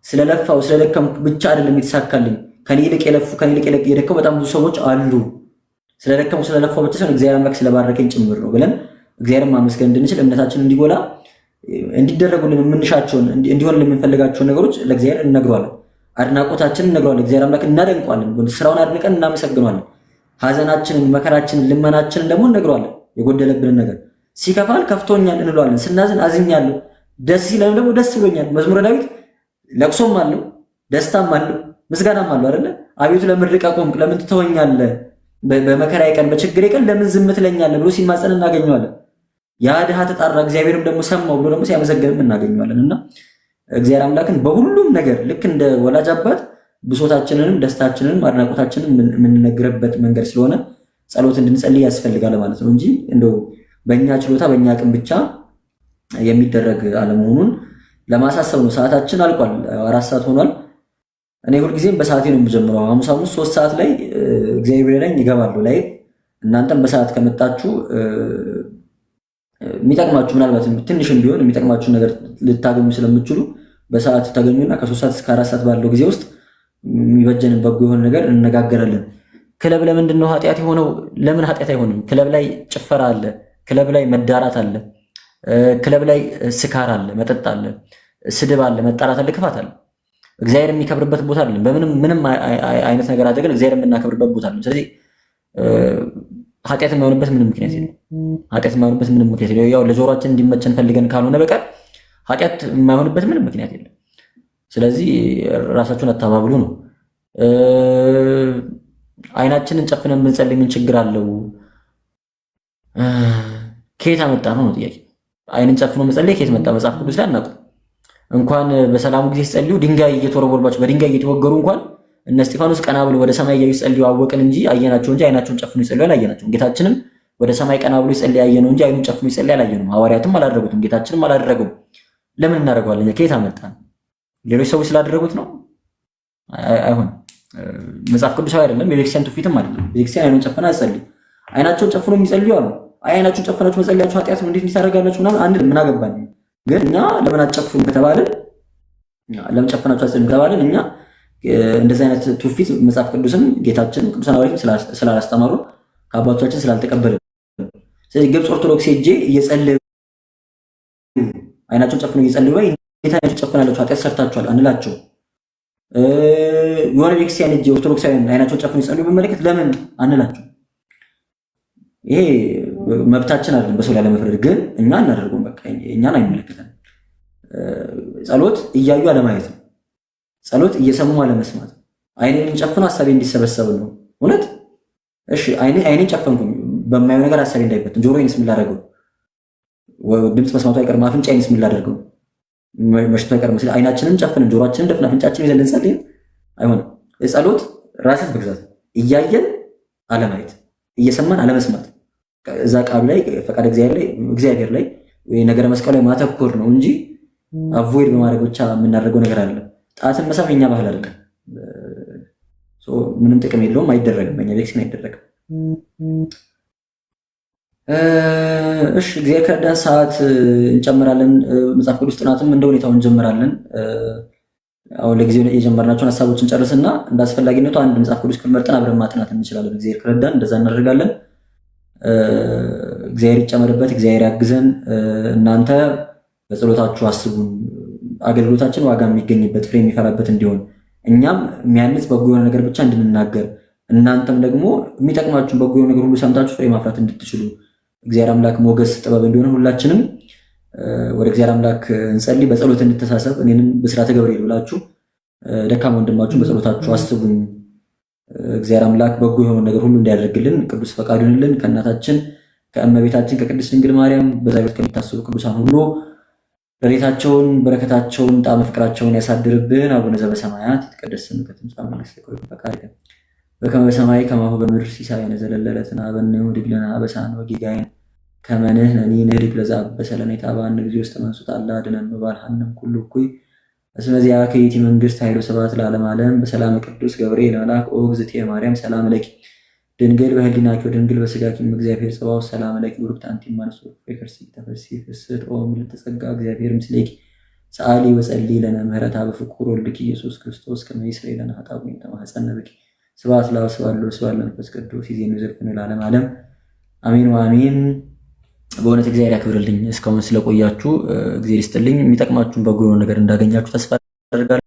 ስለለፋው ስለደከምኩ ብቻ አይደለም የተሳካልኝ። ከኔ ይልቅ የለፉ ከኔ ይልቅ የደከሙ በጣም ብዙ ሰዎች አሉ። ስለደከሙ ስለለፋው ብቻ ሳይሆን እግዚአብሔር አምላክ ስለባረከኝ ጭምር ነው ብለን እግዚአብሔርን ማመስገን እንድንችል እምነታችን እንዲጎላ እንዲደረጉልን የምንሻቸውን እንዲሆን የምንፈልጋቸውን ነገሮች ለእግዚአብሔር እንነግረዋለን። አድናቆታችንን እንነግረዋለን። እግዚአብሔር አምላክ እናደንቀዋለን። ስራውን አድንቀን እናመሰግነዋለን። ሐዘናችንን፣ መከራችንን፣ ልመናችንን ደግሞ እንነግረዋለን። የጎደለብንን ነገር ሲከፋል ከፍቶኛል እንለዋለን። ስናዝን አዝኛለሁ፣ ደስ ሲለን ደግሞ ደስ ብሎኛል። መዝሙረ ዳዊት ለቅሶም አለው፣ ደስታም አለው፣ ምስጋናም አለው አይደለ? አቤቱ ለምን ርቀህ ቆምክ? ለምን ትተወኛለህ? በመከራዬ ቀን በችግሬ ቀን ለምን ዝም ትለኛለህ ብሎ ሲማጸን እናገኘዋለን። ያ ድሃ ተጣራ እግዚአብሔርም ደግሞ ሰማው ብሎ ደግሞ ሲያመሰግንም እናገኘዋለን። እና እግዚአብሔር አምላክን በሁሉም ነገር ልክ እንደ ወላጅ አባት ብሶታችንንም ደስታችንንም አድናቆታችንን የምንነግርበት መንገድ ስለሆነ ጸሎት እንድንጸልይ ያስፈልጋል ማለት ነው እንጂ እንደው በእኛ ችሎታ በእኛ አቅም ብቻ የሚደረግ አለመሆኑን ለማሳሰብ ነው። ሰዓታችን አልቋል። 4 ሰዓት ሆኗል። እኔ ሁልጊዜም በሰዓቴ ነው የምጀምረው። ሐሙስ 3 ሰዓት ላይ እግዚአብሔር ላይ ይገባሉ ላይ እናንተም በሰዓት ከመጣችሁ የሚጠቅማችሁ ምናልባት ትንሽም ቢሆን የሚጠቅማችሁ ነገር ልታገኙ ስለምትችሉ በሰዓት ተገኙና ከ3 ሰዓት እስከ 4 ሰዓት ባለው ጊዜ ውስጥ የሚበጀንን በጎ የሆነ ነገር እንነጋገራለን። ክለብ ለምንድን ነው ኃጢአት የሆነው? ለምን ኃጢአት አይሆንም? ክለብ ላይ ጭፈራ አለ፣ ክለብ ላይ መዳራት አለ፣ ክለብ ላይ ስካር አለ፣ መጠጥ አለ፣ ስድብ አለ፣ መጣላት አለ፣ ክፋት አለ። እግዚአብሔር የሚከብርበት ቦታ አይደለም። ምንም አይነት ነገር አድርገን እግዚአብሔር የምናከብርበት ቦታ አይደለም። ስለዚህ ኃጢአት የማይሆንበት ምንም ምክንያት የለም። ኃጢአት የማይሆንበት ምንም ምክንያት የለም። ያው ለጆሮአችን እንዲመቸን ፈልገን ካልሆነ በቀር ኃጢአት የማይሆንበት ምንም ምክንያት የለም። ስለዚህ ራሳችሁን አታባብሉ ነው። አይናችንን ጨፍነን ብንጸልይ ምን ችግር አለው? ከየት አመጣ ነው ጥያቄ። አይንን ጨፍኖ መጸለይ ከየት መጣ? መጽሐፍ ቅዱስ ላይ አናውቅም። እንኳን በሰላሙ ጊዜ ሲጸልዩ ድንጋይ እየተወረወሩባቸው በድንጋይ እየተወገሩ እንኳን እነ እስጢፋኖስ ቀና ብሎ ወደ ሰማይ እያዩ ሲጸልዩ አወቅን እንጂ አየናቸው እንጂ አይናቸውን ጨፍኖ ይጸልዩ አላየናቸውም። ጌታችንም ወደ ሰማይ ቀና ብሎ ይጸልይ አየነው እንጂ አይኑን ጨፍኖ ይጸልይ አላየነውም። ሐዋርያትም አላደረጉትም፣ ጌታችንም አላደረገውም። ለምን እናደርገዋለን? ከየት አመጣን? ሌሎች ሰዎች ስላደረጉት ነው? አይሆንም። መጽሐፍ ቅዱሳዊ አይደለም፣ የቤተክርስቲያን ትውፊትም አይደለም። ቤተክርስቲያን አይኑን ጨፍና አትጸልይ። አይናቸውን ጨፍኖ የሚጸልዩ አሉ። አይናችሁን ጨፍናችሁ መጸለያችሁ ኃጢአት ነው እንዴት ታደርጋላችሁ? ምናምን አንድ ምን አገባን? ግን እኛ ለምን አትጨፍኑ ከተባልን ለምን ጨፍናችሁ አትጸልዩ ከተባልን እኛ እንደዚህ አይነት ትውፊት መጽሐፍ ቅዱስም ጌታችን ቅዱሳን ሐዋርያትም ስላላስተማሩ ከአባቶቻችን ስላልተቀበልን፣ ስለዚህ ግብፅ ኦርቶዶክስ ሄጄ እየጸለዩ አይናቸውን ጨፍነው እየጸለዩ ወይ እንዴት አይናችሁ ጨፍናላችሁ ኃጢአት ሰርታችኋል አንላቸው። የሆነ ቤተክርስቲያን ሄጄ ኦርቶዶክሳውያን አይናቸውን ጨፍነው እየጸለዩ በመለከት ለምን አንላቸው። ይሄ መብታችን አይደለም በሰው ላይ ለመፍረድ፣ ግን እኛ እናደርገውም። በቃ እኛን አይመለከተንም። ጸሎት እያዩ አለማየት ነው። ጸሎት እየሰሙ አለመስማት። አይኔን ጨፍኖ ሐሳቤ እንዲሰበሰብ ነው። እውነት እሺ፣ አይኔን ጨፈንኩኝ በማየው ነገር ሐሳቤ እንዳይበትን፣ ጆሮዬንስ ምን ላደርገው? ድምፅ መስማቱ አይቀርም፣ አፍንጫዬንስ ምን ላደርገው? መሽቶ አይቀርም። አይናችንን ጨፍነን ጆሮአችንን ደፍነን አፍንጫችንን ይዘን ልንጸልይ አይሆንም። ጸሎት ራስን መግዛት፣ እያየን አለማየት፣ እየሰማን አለመስማት፣ እዛ ቃሉ ላይ ፈቃድ እግዚአብሔር ላይ ወይ ነገረ መስቀሉ ላይ ማተኮር ነው እንጂ አቮይድ በማድረግ ብቻ የምናደርገው ነገር አለ። ጣትን መሳም የኛ ባህል አይደለም። ምንም ጥቅም የለውም፣ አይደረግም። በእኛ ቤተክርስቲያን አይደረግም። እሺ እግዚአብሔር ከረዳን ሰዓት እንጨምራለን። መጽሐፍ ቅዱስ ጥናትም እንደ ሁኔታው እንጀምራለን። አሁን ለጊዜው የጀመርናቸውን ሀሳቦችን ጨርስና እንደ አስፈላጊነቱ አንድ መጽሐፍ ቅዱስ ክፍል መርጠን አብረን ማጥናት እንችላለን። እግዚአብሔር ከረዳን እንደዛ እናደርጋለን። እግዚአብሔር ይጨመርበት፣ እግዚአብሔር ያግዘን። እናንተ በጸሎታችሁ አስቡን። አገልግሎታችን ዋጋ የሚገኝበት ፍሬ የሚፈራበት እንዲሆን እኛም የሚያንጽ በጎ የሆነ ነገር ብቻ እንድንናገር እናንተም ደግሞ የሚጠቅማችሁን በጎ የሆነ ነገር ሁሉ ሰምታችሁ ፍሬ ማፍራት እንድትችሉ እግዚአብሔር አምላክ ሞገስ ጥበብ እንዲሆን ሁላችንም ወደ እግዚአብሔር አምላክ እንጸልይ። በጸሎት እንድተሳሰብ እኔንም በስራተ ገብርኤል ብላችሁ ደካማ ወንድማችሁን በጸሎታችሁ አስቡኝ። እግዚአብሔር አምላክ በጎ የሆነ ነገር ሁሉ እንዲያደርግልን ቅዱስ ፈቃዱ ይሁንልን። ከእናታችን ከእመቤታችን ከቅድስት ድንግል ማርያም በዛ ቤት ከሚታሰቡ ቅዱሳን ሁሉ ረድኤታቸውን በረከታቸውን ጣዕመ ፍቅራቸውን ያሳድርብን። አቡነ ዘበሰማያት ይትቀደስ ስምከ ትምጻእ መንግሥትከ ወይኩን ፈቃድከ በከመ በሰማይ ከማሁ በምድር ሲሳየነ ዘለለዕለትነ ሀበነ ኅድግ ለነ አበሳነ ወጌጋየነ ከመ ንሕነኒ ንኅድግ ለዘአበሰ ለነ ኢታብአነ እግዚኦ ውስተ መንሱት አላ አድኅነነ ወባልሐነ ኩሉ እኩይ እስመ ዚአከ ይእቲ መንግሥት ኃይሉ ስብሐት ለዓለመ ዓለም። በሰላመ ቅዱስ ገብርኤል መልአክ ኦ እግዝእትየ ማርያም ሰላም ለኪ ድንግል በህሊናኪ ወድንግል በሥጋኪ እግዚአብሔር ጽባኦት ሰላም ለኪ ቡርክት አንቲ እምአንስቶ ፍሬ ከርሥኪ ተፈሥሒ ፍስሕት ኦ ምልዕተ ጸጋ እግዚአብሔር ምስሌኪ ሰአሊ ወጸልዪ ለነ ምህረታ በፍቁር ወልድኪ ኢየሱስ ክርስቶስ ከመ ይስረይ ለነ ኃጣውኢነ ተማኅፀነ ብኪ ስብሐት ለአብ ስብሐት ለወልድ ስብሐት ለመንፈስ ቅዱስ ይእዜኒ ወዘልፈኒ ለዓለመ ዓለም አሜን ወአሜን። በእውነት እግዚአብሔር ያክብርልኝ። እስካሁን ስለቆያችሁ እግዚአብሔር ይስጥልኝ። የሚጠቅማችሁን በጎ ነገር እንዳገኛችሁ ተስፋ አደርጋለሁ።